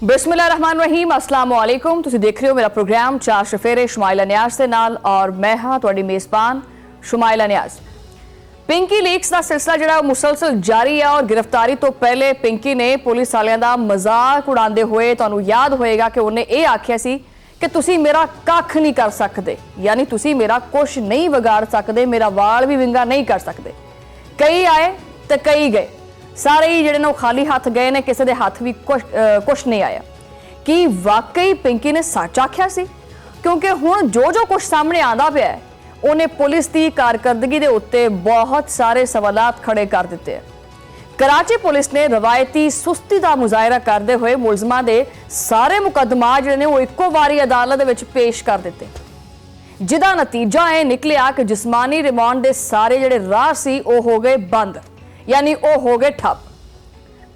बिस्मिल्लाहिर्रहमानिर्रहीम, अस्सलाम वालेकुम। तुसीं देख रहे हो मेरा प्रोग्राम चार शफेरे शुमाइला नियाज़ दे नाल और मैं हाँ तुहाडी मेज़बान शुमाइला नियाज़। पिंकी लीक्स का सिलसिला जिहड़ा मुसलसल जारी है और गिरफ्तारी तो पहले पिंकी ने पुलिस वालियां दा मजाक उड़ाते हुए तुहानूं याद होएगा कि उन्हें यह आख्या सी कि तुसीं मेरा कख नहीं कर सकते, यानी तुसीं मेरा कुछ नहीं बिगाड़ सकते, मेरा वाल भी विंगा नहीं कर सकते। कई आए तो कई गए, सारे ही जिहड़े ने खाली हाथ गए ने, किसी के हाथ भी कुछ नहीं आया। कि वाकई पिंकी ने सच आख्या सी? क्योंकि हुण जो कुछ सामने आंदा पिया है उन्हें पुलिस की कारकरदगी के उत्ते बहुत सारे सवालात खड़े कर दिते हैं। कराची पुलिस ने रवायती सुस्ती का मुजाहरा करते हुए मुलजमां दे सारे मुकदमा जिहड़े ने वो इक्को वारी अदालत विच पेश कर दिते, जिहदा नतीजा यह निकलिया कि जिस्मानी रिमांड के सारे जिहड़े राह सी वो हो गए बंद, यानी वो हो गए ठप।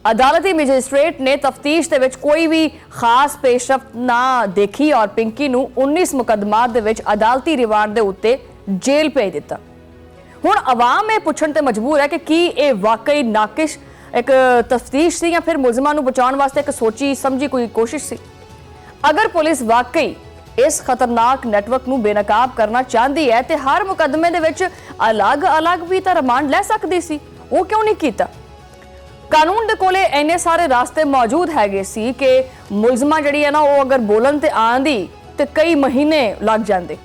अदालती मजिस्ट्रेट ने तफ्तीश के विच कोई भी खास पेशरफ्त ना देखी और पिंकी नूं 19 मुकदमात दे विच अदालती रिमांड के उत्ते जेल भेज दिता। हुण अवाम ये पुछण ते मजबूर है कि की ये वाकई नाकिश एक तफ्तीश सी या फिर मुलजमां नूं बचाउण वास्ते एक सोची समझी कोई कोशिश सी। अगर पुलिस वाकई इस खतरनाक नैटवर्क नूं बेनकाब करना चाहती है तो हर मुकदमे दे विच अलग अलग भी तो रिमांड लै सकदी सी, वो क्यों नहीं कीता? कानून दे कोले इन्ने सारे रास्ते मौजूद हैगे सी कि मुलजमा जिहड़ी है ना वो अगर बोलन ते आंदी ते कई महीने लग जाते,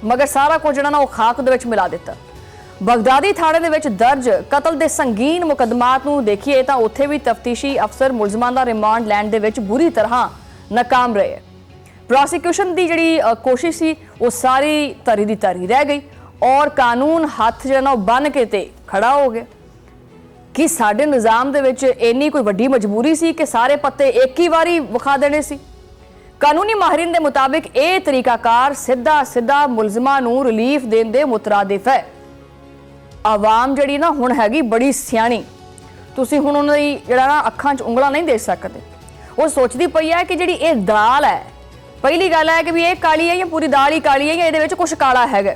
मगर सारा कुछ जिहड़ा ना वो खाक दे विच मिला दिता। बगदादी थाणे दे विच दर्ज कतल दे संगीन मुकदमात नूं देखिए तां उत्थे भी तफ्तीशी अफसर मुलजमां दा रिमांड लैण दे विच बुरी तरह नाकाम रहे। प्रोसिक्यूशन की जिहड़ी कोशिश सी वो सारी तरी दी तरी रह गई और कानून हथ जिहड़ा ना बन के ते खड़ा हो गया। कि साडे निज़ाम दे विच इन्नी कोई वड्डी मजबूरी सी कि सारे पत्ते एक ही वारी विखा देने सी? कानूनी माहिरीन के मुताबिक यह तरीकाकार सीधा सीधा मुलजमां नूं रिलीफ देण दे मुतरादिफ है। आवाम जिहड़ी ना हुण हैगी बड़ी सियाणी, तुसीं हुण उन्हां दी जिहड़ा ना अखां 'च उंगलां नहीं दे सकदे। वो सोचदी पई है कि जिहड़ी ये दाल है, पहली गल है कि भी ये काली है या पूरी दाल ही काली है या इहदे विच कुछ काला हैगा।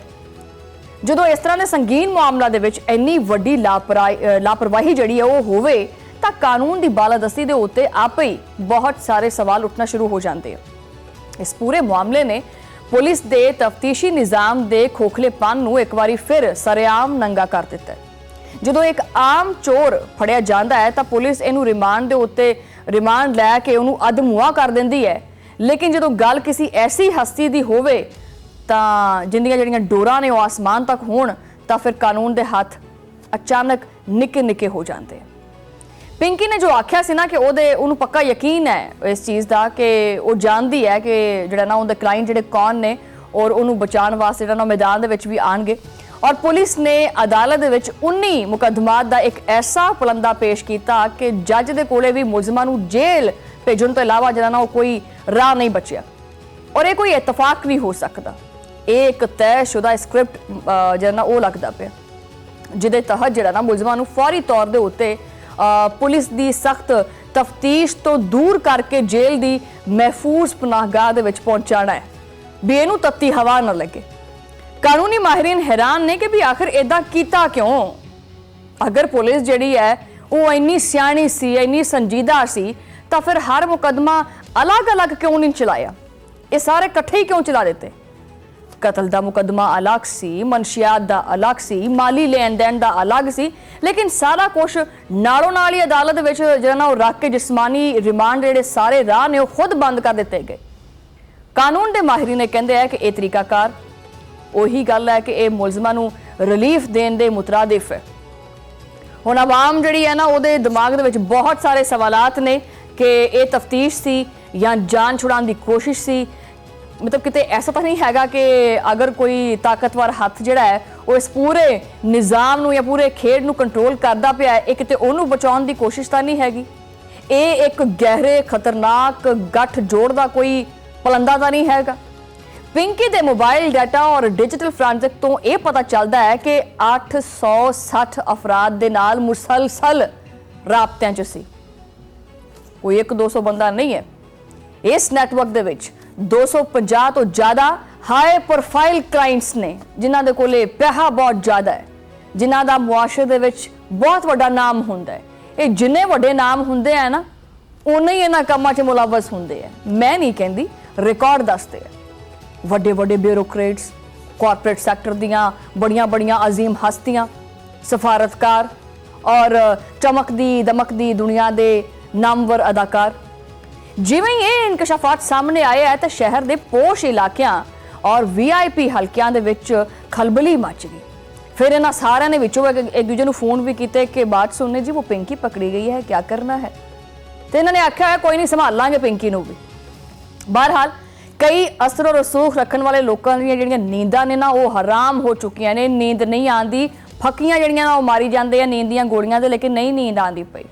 ਜਦੋਂ इस तरह के संगीन मामलों के विच इन्नी वड्डी लापरवाही जिहड़ी है वो होवे तां कानून की बालादस्ती के उत्ते आपे ही बहुत सारे सवाल उठना शुरू हो जाते हैं। इस पूरे मामले ने पुलिस के तफ्तीशी निज़ाम के खोखलेपन नूं एक बारी फिर सरेआम नंगा कर दिता है। जो एक आम चोर फड़िया जाता है तो पुलिस इनू रिमांड के उत्ते रिमांड लैके उन्होंने अधमुआ कर देंदी है, लेकिन जो गल किसी ऐसी हस्ती की होवे तां जिंदियां जिहड़ियां डोरां ने वो आसमान तक होण तां फिर कानून के हाथ अचानक निके निके हो जाते हैं। पिंकी ने जो आख्या सी ना कि उन्होंने पक्का यकीन है इस चीज़ का कि वो जानती है कि जिहड़ा ना उनके क्लाइंट जिहड़े कौन ने और उन्होंने बचाने वास्ते जिहड़ा ना मैदान दे विच भी आणगे। और पुलिस ने अदालत दे विच 19 मुकदमात का एक ऐसा पलंदा पेश किया कि जज दे कोले भी मुलजमां नूं जेल भेजण तो इलावा जिहड़ा ना कोई राह नहीं बचिया और ये कोई इतफाक नहीं हो सकता। एक तयशुदा स्क्रिप्ट जिहड़ा ना वो लगता पे जिहदे तहत जिहड़ा ना मुलजमां नूं फौरी तौर दे उत्ते पुलिस की सख्त तफ्तीश तो दूर करके जेल की महफूज पनाहगाह दे विच पहुंचाना है भी इहनूं तत्ती हवा न लगे। कानूनी माहिरीन हैरान ने कि भी आखिर इदां कीता क्यों? अगर पुलिस जिहड़ी है वो इन्नी सियाणी सी, इन्नी संजीदा सी, तो फिर हर मुकदमा अलग अलग क्यों नहीं चलाया? ये सारे कट्ठे ही क्यों चला देते? कतल का मुकदमा अलग सी, मनशियात का अलग सी, माली लेन देन का अलग सी, लेकिन सारा कुछ नालों नाल ही अदालत विच जिहड़ा ना रख के जिस्मानी रिमांड जिहड़े सारे राह ने खुद बंद कर दिते गए। कानून के माहिरीन ने कहते हैं कि यह तरीकाकार उही गल है कि यह मुलजमां नूं रिलीफ देण दे मुतरादिफ है। हुण आवाम जिहड़ी है ना उहदे दिमाग दे विच बहुत सारे सवालात ने कि यह तफ्तीश सी या जान छुड़ाने की कोशिश सी। मतलब किते ऐसा तो नहीं हैगा कि अगर कोई ताकतवर हथ जिहड़ा है वो इस पूरे निज़ाम नूं या पूरे खेड नूं कंट्रोल करदा पिया है, किते उहनूं बचाउण दी कोशिश तो नहीं हैगी। ये एक गहरे खतरनाक गठ जोड़ दा कोई पलंदा तो नहीं हैगा। पिंकी दे मोबाइल डाटा और डिजिटल फ्रांसिक तो यह पता चलता है कि 860 अफराद दे नाल मुसलसल राबतियां च सी, कोई 100-200 बंदा नहीं है। इस नैटवर्क दे विच 250 तो ज़्यादा हाई प्रोफाइल क्लाइंट्स ने जिन्हां दे कोले पैसा बहुत ज़्यादा है, जिन्हां दा मुआशरे दे विच बहुत वड्डा नाम हुंदा है। ये जिन्ने वड्डे नाम हुंदे हैं ना ਉਨੇ ਹੀ ਇਹਨਾਂ ਕੰਮਾਂ 'ਚ ਮੁਲਵਸ ਹੁੰਦੇ ਆ। ਮੈਂ ਨਹੀਂ ਕਹਿੰਦੀ, ਰਿਕਾਰਡ ਦੱਸਦੇ ਆ। ਵੱਡੇ ਵੱਡੇ ਬਿਊਰੋਕਰੇਟਸ, ਕਾਰਪੋਰੇਟ ਸੈਕਟਰ ਦੀਆਂ ਬੜੀਆਂ ਬੜੀਆਂ ਅਜ਼ੀਮ ਹਸਤੀਆਂ, ਸਫਾਰਤਕਾਰ ਔਰ ਚਮਕਦੀ ਦਮਕਦੀ ਦੁਨੀਆ ਦੇ ਨਾਮਵਰ ਅਦਾਕਾਰ, ਜਿਵੇਂ ਹੀ ਇਹ ਇਨਕਸ਼ਾਫਾਤ ਸਾਹਮਣੇ ਆਏ ਹੈ ਤਾਂ ਸ਼ਹਿਰ ਦੇ ਪੋਸ਼ ਇਲਾਕਿਆਂ ਔਰ ਵੀਆਈਪੀ ਹਲਕਿਆਂ ਦੇ ਵਿੱਚ ਖਲਬਲੀ ਮਚ ਗਈ। फिर इन्होंने सारे ने विचों एक दूजे को फोन भी किए कि बात सुनने जी वो पिंकी पकड़ी गई है, क्या करना है। तो इन्होंने आख्या है कोई नहीं, संभाल लांगे पिंकी नूं भी। बहरहाल कई असर रसूख रखने वाले लोगों दी जिहड़ियां नींदां ने ना वो हराम हो चुकियां ने। नींद नहीं आती, फक्कियां जिहड़ियां ना मारी जाते हैं नींद दीयां गोलियां ते, लेकिन नहीं नींद आती पई।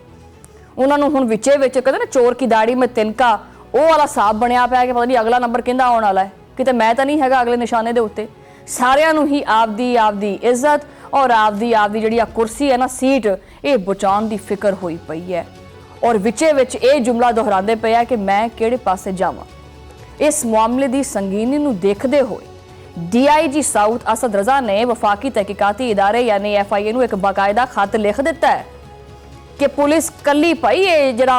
उन्होंने हुण विचे विच कहते ना चोर की दाड़ी में तिनका, वो वाला हिसाब बनया पिया कि पता नहीं अगला नंबर किहदा आउण वाला है, किते मैं तो नहीं हैगा अगले निशाने दे उत्ते। सारियां नूं ही आपदी इज्जत और आपदी जिहड़ी आ कुर्सी है ना, सीट, ये बचाउण दी फिक्र होई पई है। और विचे विच ये जुमला दोहराते पे है कि मैं किहड़े पासे जावां। इस मामले की संगीनी नूं देखते हुए DIG साउथ असद रजा ने वफाकी तहकीकाती इदारे यानी FIA नूं एक बाकायदा खत लिख दिता है कि पुलिस कली भाई ये जिहड़ा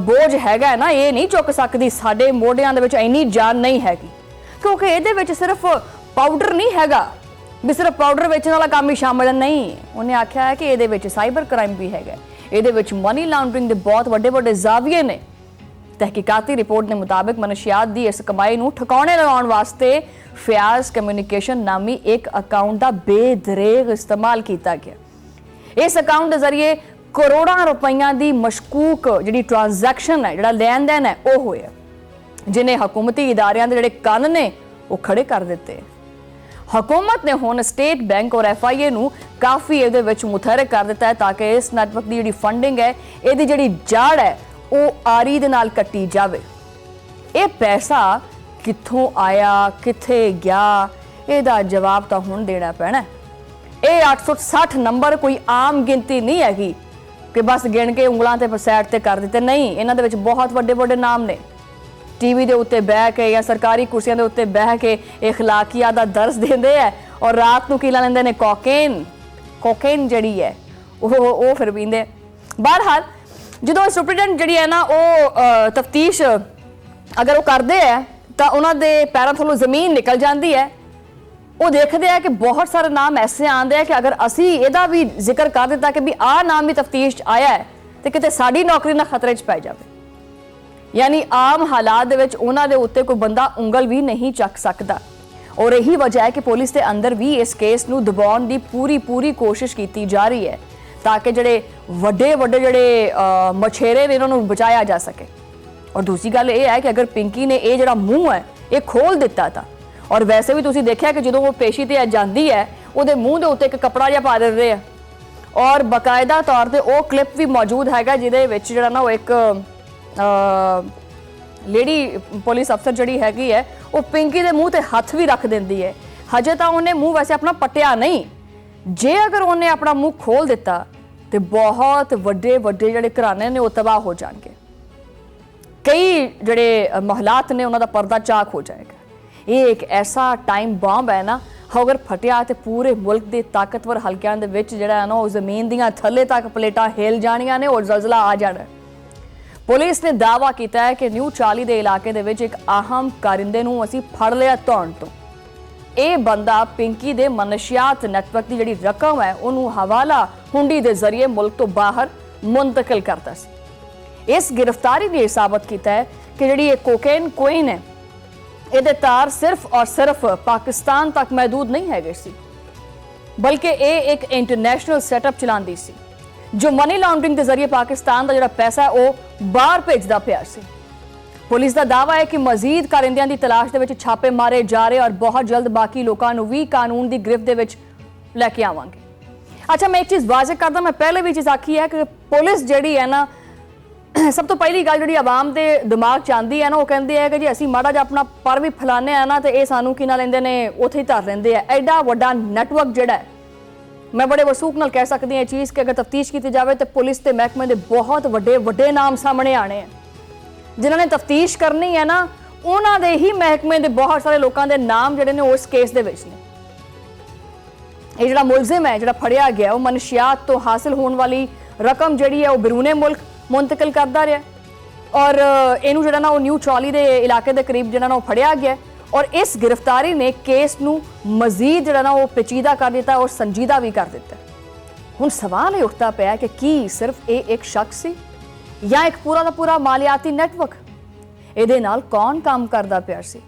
बोझ हैगा ना, ये नहीं चुक सकती, साडे मोढियां दे विच इन्नी जान नहीं हैगी। क्योंकि इहदे विच सिर्फ पाउडर नहीं हैगा भी सिर्फ पाउडर बेचने वाला काम ही शामिल नहीं। उन्हें आख्या है कि ये विच साइबर क्राइम भी है, ये मनी लॉन्ड्रिंग के बहुत बड़े बड़े जाविये ने। तहकीकाती रिपोर्ट के मुताबिक मनशियात की इस कमाई को ठिकाने लगाने वास्ते फयाज कम्यूनिकेशन नामी एक अकाउंट का बेदरेग इस्तेमाल किया गया। इस अकाउंट के जरिए करोड़ों रुपयों की मशकूक जी ट्रांजैक्शन है, जो लैन देन है वो होया, जिन्हें हुकूमती इदारियां के जोड़े कन ने वो खड़े कर दिते। हुकूमत ने हुण स्टेट बैंक और FIA नूं काफ़ी इहदे विच मुतहरक कर दिता है ताकि इस नैटवर्क की जिहड़ी फंडिंग है, इहदी जिहड़ी जड़ है वो आरी दे नाल कट्टी जावे। ये पैसा कित्थों आया, कित्थे गया, इहदा जवाब तो हुण देना पैना। ये 860 नंबर कोई आम गिनती नहीं हैगी कि बस गिन के उंगलां ते सैड ते कर दिते, नहीं। इन्हां दे विच बहुत वड्डे वड्डे नाम ने। टीवी के उत्ते बह के या सरकारी कुर्सियां के उत्ते बह के इखलाकियात का दर्स देंदे है और रात को कीला लेंदे ने कोकेन जिहड़ी है वो फिर पींदे। बहरहाल जो सुपरिटेंडेंट जिहड़ी है ना वो तफ्तीश अगर वो करते हैं तो उन्होंने पैरों थल्लों जमीन निकल जाती है। वो देखते हैं कि बहुत सारे नाम ऐसे आते हैं कि अगर असी इहदा भी जिक्र कर दिता कि भी आ नाम भी तफ्तीश आया है तो किते साडी नौकरी ना खतरे च पै जाए। यानी आम हालात दे विच उन्हां दे उत्ते कोई बंदा उंगल भी नहीं चक सकता। और यही वजह है कि पुलिस के अंदर भी इस केस नूं दबाउण दी पूरी कोशिश की जा रही है ताकि जिहड़े वड्डे वड्डे जिहड़े मछेरे ने इन्हां नूं बचाया जा सके। और दूसरी गल ये है कि अगर पिंकी ने ये जिहड़ा मूँह है ये खोल दिता था, और वैसे भी तुसीं देखिया कि जदों वो पेशी ते जाती है उहदे मूँह दे उत्ते एक कपड़ा जिहा पा दिंदे आ, और बाकायदा तौर पर वो क्लिप भी मौजूद हैगा जिहदे विच जिहड़ा ना वो एक लेडी पुलिस अफसर जिहड़ी हैगी है वो पिंकी दे मूँह ते हथ भी रख दिंदी है। हजे तो उन्हें मूँह वैसे अपना पट्टिया नहीं, जे अगर उन्हें अपना मूँह खोल दिता तो बहुत वड्डे वड्डे जिहड़े घराने ने वो तबाह हो जाएंगे। कई जिहड़े महलात ने उन्हों का पर्दा चाक हो जाएगा। ये एक ऐसा टाइम बॉम्ब है ना, अगर फटिया तो पूरे मुल्क के ताकतवर हल्कियां दे विच जिहड़ा है ना वो जमीन दियां थल्ले तक प्लेटां हिल जाणियां ने और जलजला आ जाना। पुलिस ने दावा किया है कि न्यू 40 के इलाके दे विच एक अहम कारिंदे नूं असीं फड़ लिया धौण तो। ये बंदा पिंकी दे मनशियात नैटवर्क की जिहड़ी रकम है उन्होंने हवाला हुंडी के जरिए मुल्क तो बाहर मुंतकिल करता सी। इस गिरफ्तारी ने साबित किया है कि जिहड़ी ये कोकेन कोइन है ये तार सिर्फ और सिर्फ पाकिस्तान तक महदूद नहीं है सी, बल्कि ये एक इंटरनेशनल सैटअप चलाती सी जो मनी लॉन्ड्रिंग के जरिए पाकिस्तान का जो पैसा है वो बाहर भेजदा पिया सी। पुलिस का दावा है कि मजीद कारिंदियां की तलाश के विच छापे मारे जा रहे और बहुत जल्द बाकी लोगों को भी कानून की गिरफ्त के विच लैके आवांगे। अच्छा, मैं एक चीज़ वाज़ेह करदा, मैं पहले भी चीज़ आखी है कि पुलिस जिहड़ी है ना, सब तो पहली गल जिहड़ी आवाम के दिमाग च आंदी है ना वो कहती है कि जी असीं माड़ा जिहा अपना पर भी फैलाने हैं ना तो ये सानू की ना लेंदे ने उत्थे ही धर लेंदे है। एडा वड्डा नैटवर्क जिहड़ा है, मैं बड़े वसूख नाल कह सकती हूँ चीज़ कि अगर तफ्तीश की जाए तो पुलिस के महकमे के बहुत वड्डे वड्डे नाम सामने आने हैं। जिन्होंने तफ्तीश करनी है ना उन्होंने ही महकमे के बहुत सारे लोगों के नाम जिहड़े ने उस केस दे विच ने। ये जिहड़ा मुलजिम है जिहड़ा फड़िया गया वो मनशियात तो हासिल होने वाली रकम जिहड़ी है वो बिरूने मुल्क मुंतकिल करता रहा। ਔਰ ਇਹਨੂੰ ਜਿਹੜਾ ਨਾ ਉਹ ਨਿਊ ਚੌਲੀ ਦੇ ਇਲਾਕੇ ਦੇ ਕਰੀਬ ਜਿਹੜਾ ਨਾ ਉਹ ਫੜਿਆ ਗਿਆ ਔਰ ਇਸ ਗ੍ਰਿਫਤਾਰੀ ਨੇ ਕੇਸ ਨੂੰ ਮਜ਼ੀਦ ਜਿਹੜਾ ਨਾ ਉਹ ਪੇਚੀਦਾ ਕਰ ਦਿੱਤਾ ਔਰ ਸੰਜੀਦਾ ਵੀ ਕਰ ਦਿੱਤਾ। ਹੁਣ ਸਵਾਲ ਇਹ ਉੱਠਦਾ ਪਿਆ ਕਿ ਕੀ ਸਿਰਫ ਇਹ ਇੱਕ ਸ਼ਖਸ ਸੀ ਜਾਂ ਇੱਕ ਪੂਰਾ ਦਾ ਪੂਰਾ ਮਾਲੀਆਤੀ ਨੈਟਵਰਕ? ਇਹਦੇ ਨਾਲ ਕੌਣ ਕੰਮ ਕਰਦਾ ਪਿਆ ਸੀ?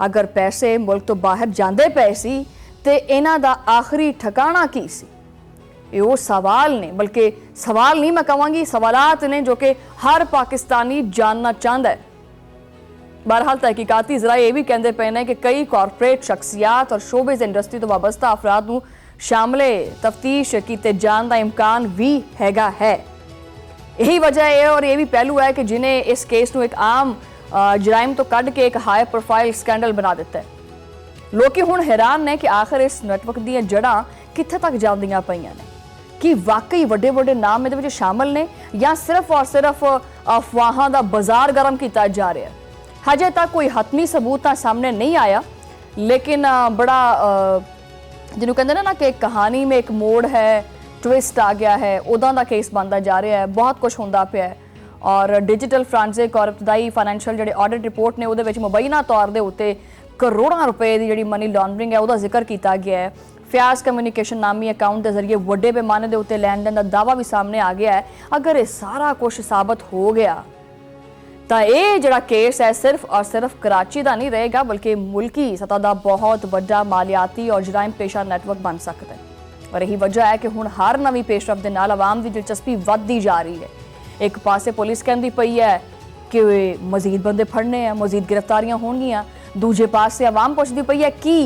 ਅਗਰ ਪੈਸੇ ਮੁਲਕ ਤੋਂ ਬਾਹਰ ਜਾਂਦੇ ਪਏ ਸੀ ਤੇ ਇਹਨਾਂ ਦਾ ਆਖਰੀ ਠਿਕਾਣਾ ਕੀ ਸੀ? ਇਹ ਉਹ ਸਵਾਲ ਨੇ, ਬਲਕਿ ਸਵਾਲ ਨਹੀਂ ਮੈਂ ਕਹਾਂਗੀ, ਸਵਾਲਾਤ ਨੇ ਜੋ ਕਿ ਹਰ ਪਾਕਿਸਤਾਨੀ ਜਾਨਣਾ ਚਾਹੁੰਦਾ ਹੈ। बहरहाल तहकीकाती जरा ये भी कहते पे ने कि कई कॉरपोरेट शख्सियात और शोबिज़ इंडस्ट्री तो वाबस्ता अफराद नूं शामिल तफ्तीश किए जाने का इम्कान भी हैगा है। यही वजह है और ये भी पहलू है कि जिन्हें इस केस नूं एक आम जराइम तो कढ़ के एक हाई प्रोफाइल स्कैंडल बना दिता है। लोग हुण हैरान ने कि आखिर इस नैटवर्क दी जड़ां कित्थे तक जांदियां पईयां ने, कि वाकई वड्डे वड्डे नाम इहदे विच शामिल ने या सिर्फ और सिर्फ अफवाहां दा बाजार गर्म किया जा रहा है। हजे तक कोई हतमी सबूत तो सामने नहीं आया, लेकिन बड़ा जिन्होंने कहते ना कि एक कहानी में एक मोड़ है, ट्विस्ट आ गया है, उदा का केस बनता जा रहा है, बहुत कुछ होंदा पिया है। और डिजिटल फ्रांसिक और इब्तदाई फाइनैंशियल जो ऑडिट रिपोर्ट ने उहदे विच मुबैना तौर के उत्ते करोड़ों रुपए की जी मनी लॉन्ड्रिंग है उसका जिक्र किया गया है। फ्याज कम्यूनिकेशन नामी अकाउंट के जरिए वड्डे पैमाने के उत्ते लैन देन का दावा भी सामने आ गया है। अगर ये सारा कुछ साबित हो गया तो ये जो केस है सिर्फ और सिर्फ कराची का नहीं रहेगा, बल्कि मुल्की सतह का बहुत बड़ा मालियाती और जराइम पेशा नैटवर्क बन सकता है। और यही वजह है कि हुण हर नवी पेशरफ के नाल आवाम की दिलचस्पी वधदी जा रही है। एक पासे पुलिस कहती पई है कि मजीद बंदे फड़ने हैं, मजीद गिरफ्तारियां होणगियां, दूजे पासे आवाम पुछदी पई है कि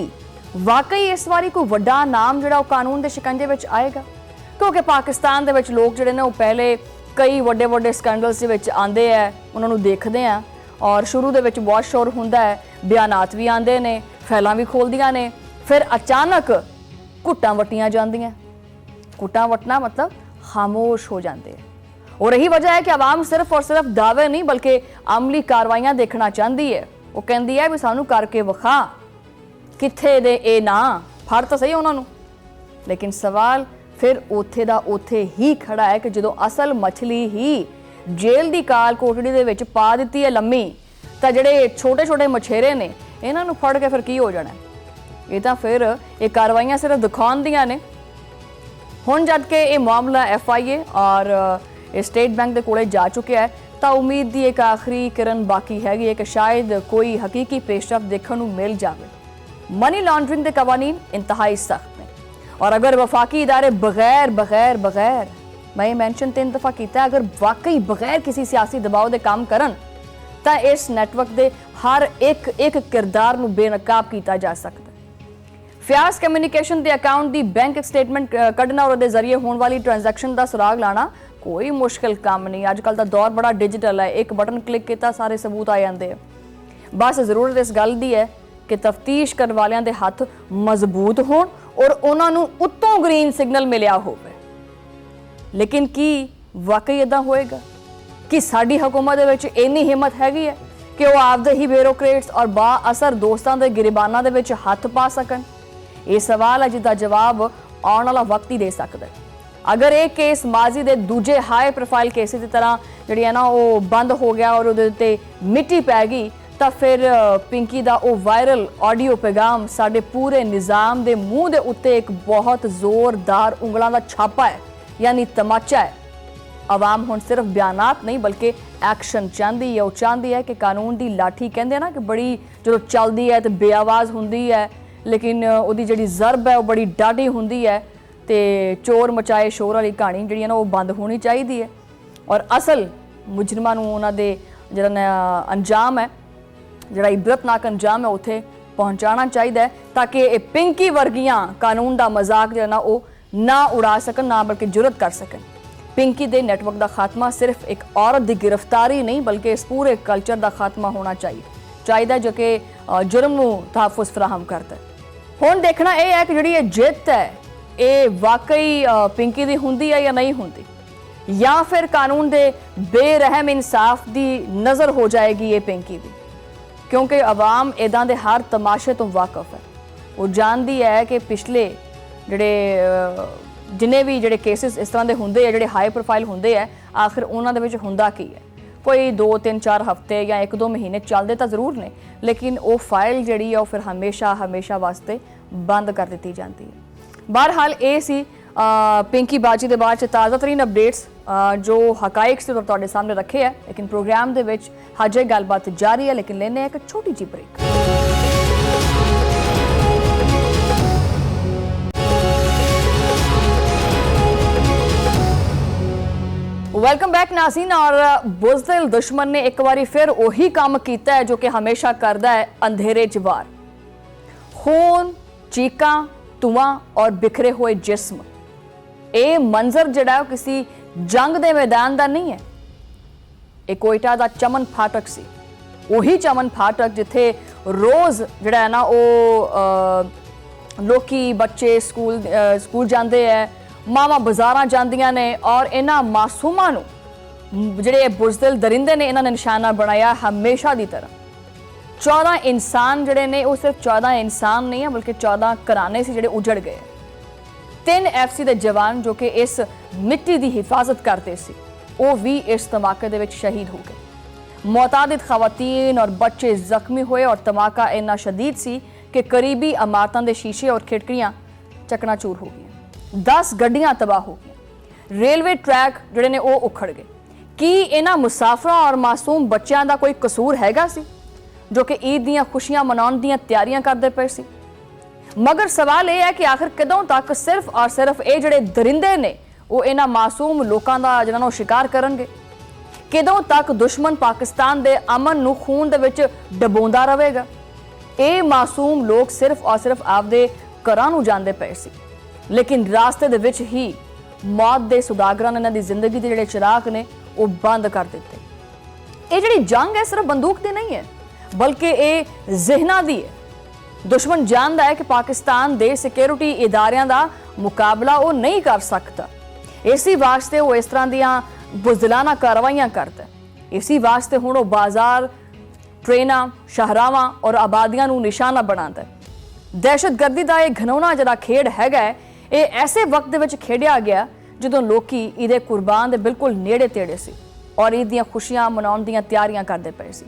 वाकई इस बारी कोई वड्डा नाम जिहड़ा कानून के शिकंजे विच आएगा, क्योंकि पाकिस्तान दे विच लोग जिहड़े ने वो पहले कई वड्डे वड्डे स्कैंडल्स दे विच आंदे है, उन्होंने देखते हैं और शुरू दे विच बहुत शोर हुंदा है, बयानात भी आंदे ने, फैलां भी खोलदियां ने, फिर अचानक घुट्टां वट्टियां जांदियां। घुट्टां वट्टना मतलब खामोश हो जाते हैं। और यही वजह है कि आवाम सिर्फ और सिर्फ दावे नहीं बल्कि अमली कार्रवाइयां देखना चाहती है। वो कहती है भी सानू करके विखा कित्थे दे ए ना फड़ तो सही उन्होंने। लेकिन सवाल फिर उत्थे दा उत्थे ही खड़ा है कि जो असल मछली ही जेल की काल कोठड़ी दे विच पा दी है लम्मी, तो जिहड़े छोटे छोटे मछेरे ने इन्हां नूं फड़ के फिर की हो जाना? ये तो फिर ये कार्रवाइयां सिर्फ दिखाउण दियां ने। हुण जद के ये मामला FIA और स्टेट बैंक के कोले जा चुके हैं तो उम्मीद की एक आखिरी किरण बाकी हैगी है कि शायद कोई हकीकी पेशरफ देखने को मिल जाए। मनी लॉन्ड्रिंग के कवानीन इंतहाई सख्त ने और अगर वफाकी इदारे बगैर बगैर बगैर मैं मैंशन 3 दफ़ा किया, अगर वाकई बगैर किसी सियासी दबाव के काम करन तो इस नैटवर्क के हर एक एक किरदार को बेनकाब किया जा सकता है। फ्याज कम्यूनिकेशन के अकाउंट की बैंक स्टेटमेंट कढ़ना और जरिए होने वाली ट्रांजैक्शन का सुराग लाना कोई मुश्किल काम नहीं। अजकल का दौर बड़ा डिजिटल है, एक बटन क्लिक किया सारे सबूत आ जाते हैं। बस जरूरत इस गल की है कि तफ्तीश करने वालों के हथ मजबूत होण और उन्होंने उत्तों ग्रीन सिग्नल मिलिया हो। लेकिन की वाकई इदा होएगा कि साडी हुकूमत दे विच इन्नी हिम्मत हैगी है कि वह आपदे ही ब्यूरोक्रेट्स और बाअसर दोस्तों के गिरबाना दे विच हथ पा सकन? ये सवाल है जिसका जवाब आने वाला वक्त ही दे सकता है। अगर ये केस माजी के दूजे हाई प्रोफाइल केसेस की तरह जी है ना वो बंद हो गया और उहदे मिट्टी पै गई तो फिर पिंकी का वो वायरल ऑडियो पैगाम साडे पूरे निज़ाम के मूँह के उत्ते एक बहुत जोरदार उंगलों का छापा है, यानी तमाचा है। आवाम हुण सिर्फ बयानात नहीं बल्कि एक्शन चाहती है। वो चाहती है कि कानून की लाठी कहते हैं ना कि बड़ी जो चलती है तो बेआवाज़ होंदी है, लेकिन उसकी जी जरब है वो बड़ी डाढ़ी होंदी है। तो चोर मचाए शोर वाली कहानी जी है ना वो बंद होनी चाहिए है और असल मुजरमां नूं उन्हां दे जिहड़ा अंजाम है, जिहड़ा इबरतनाक अंजाम है उत्थे पहुँचाना चाहिए ताकि ये पिंकी वर्गियां कानून का मजाक जो ना वो ना उड़ा सकन, ना बल्कि जुरत कर सकन। पिंकी दे नैटवर्क का खात्मा सिर्फ एक औरत की गिरफ्तारी नहीं बल्कि इस पूरे कल्चर का खात्मा होना चाहिए जो कि जुर्म को तहफ़ुज़ फराहम करता है। हुण देखना यह है कि जी जित है ये वाकई पिंकी की होंदी है या नहीं होंदी, या फिर कानून के बेरहम इंसाफ की नज़र हो जाएगी ये पिंकी भी, क्योंकि आवाम इदां दे हर तमाशे तो वाकफ है। वो जानती है कि पिछले जिहड़े जिन्हें भी जिहड़े केसेस इस तरह के होंदे हैं जिहड़े हाई प्रोफाइल होंदे हैं आखिर उन्हां दे विच हुंदा की है। कोई 2-3-4 हफ्ते या 1-2 महीने चलते तो जरूर ने, लेकिन वो फाइल जिहड़ी है वो फिर हमेशा हमेशा वास्ते बंद कर दी जाती है। बहरहाल ये सी पिंकी बाजी के बाद ताज़ा तरीन अपडेट्स जो हकाइक से तुहाडे सामने रखे है, लेकिन प्रोग्राम दे विच हजे गलबात जारी है, लेकिन लेने एक छोटी जी ब्रेक। वेलकम बैक नाज़रीन। और बुज़दिल दुश्मन ने एक बारी फिर वही काम किया है जो कि हमेशा करता है, अंधेरे च वार। खून, चीकां, धुआं और बिखरे हुए जिस्म। ये मंजर जिहड़ा किसी जंग के मैदान का नहीं है, ये कोयटा का चमन फाटक सी। वही चमन फाटक जिथे रोज़ जिहड़ा है ना वो लोकी बच्चे स्कूल जाते हैं, मावां बाज़ारां जांदियां ने और इन्हां मासूमां नूं जिहड़े बुज़दिल दरिंदे ने इन्हां ने निशाना बनाया हमेशा की तरह। 14 इंसान जिहड़े ने वो सिर्फ 14 इंसान नहीं है, बल्कि 14 घराने से जिहड़े उजड़ गए। 3 FC के जवान जो कि इस मिट्टी की हिफाजत करते सी, वो भी इस धमाके दे विच शहीद हो गए। मुतादिद खवातीन और बच्चे जख्मी हुए और धमाका इन्ना शदीद सी कि करीबी इमारतों के शीशे और खिड़कियां चकनाचूर हो गई। 10 गड्डियां तबाह हो गई। रेलवे ट्रैक जिहड़े ने वो उखड़ गए। की इन्हां मुसाफिरां और मासूम बच्चों का कोई कसूर हैगा सी जो कि ईद दीयां खुशियां मनाउण दीयां तैयारियां करते पे सी? मगर सवाल यह है कि आखिर कदों तक सिर्फ और सिर्फ ये जिहड़े दरिंदे ने वो इन्हां मासूम लोगों का जिन्हां नूं शिकार करनगे? कदों तक दुश्मन पाकिस्तान के अमन नूं खून दे विच डबोंदा रहेगा? ये मासूम लोग सिर्फ और सिर्फ आपदे घरां नूं जांदे पे सी, लेकिन रास्ते दे विच ही मौत दे सुदागरां ने इन्हां दी जिंदगी दे जिहड़े चिराग ने वो बंद कर दिते। ये जिहड़ी जंग है सिर्फ बंदूक दी नहीं है, बल्कि ये ज़हनां दी है। दुश्मन जानता है कि पाकिस्तान दे सिक्योरिटी इदारियां दा मुकाबला वो नहीं कर सकता, इसी वास्ते वो इस तरह दियां बुज़दिलाना कार्रवाइयां करता है। इसी वास्ते हुण वो बाजार, ट्रेनां, शाहरावां और आबादियां नूं निशाना बनाता है। दहशतगर्दी का यह घिनौना जिहड़ा खेड हैगा है, ये ऐसे वक्त दे विच खेडिया गया जदों लोकी ईदे कुर्बान दे बिल्कुल नेड़े तेड़े सी और ईद दीयां खुशियां मनाउण दीयां तैयारियां करदे पए सी।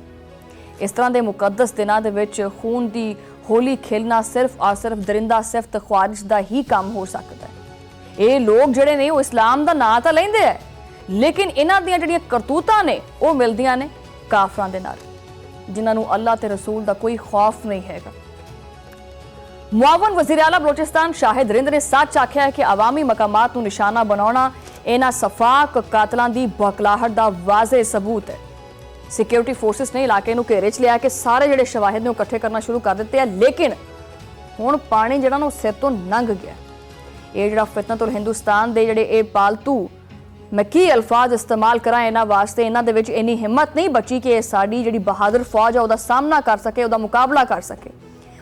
इस तरह के मुकद्दस दिनां दे विच खून की होली खेलना सिर्फ और सिर्फ दरिंदा सिफत ख्वारिश का ही काम हो सकता है। ये लोग जिहड़े ने वो इस्लाम का नां तां लैंदे है, लेकिन इन्हां दीयां जिहड़ियां करतूतां ने वो मिलदियां ने काफरां दे नाल, जिन्हां नूं अल्लाह ते रसूल का कोई खौफ नहीं हैगा। मुआवन वज़ीर आला बलोचिस्तान शाहिद रिंद ने सच आख्या है कि अवामी मकामात नूं निशाना बनाना इन्हां सफाक कातलां दी बौखलाहट दा वाज़े सबूत है। सिक्योरिटी फोर्सिस ने इलाके नूं घेरे च लिया कि सारे जिहड़े शवाहिद ने इकट्ठे करना शुरू कर दिते हैं, लेकिन हुण पानी जिहड़ा ना सिर तो लंघ गया। ये जिहड़ा फितनतुल हिंदुस्तान दे जिहड़े ये पालतू मैं की अल्फाज इस्तेमाल करा इन्हां वास्ते, इन्हां दे विच इन्नी हिम्मत नहीं बची कि साडी जिहड़ी बहादुर फौज है उसदा सामना कर सके, उसदा मुकाबला कर सके।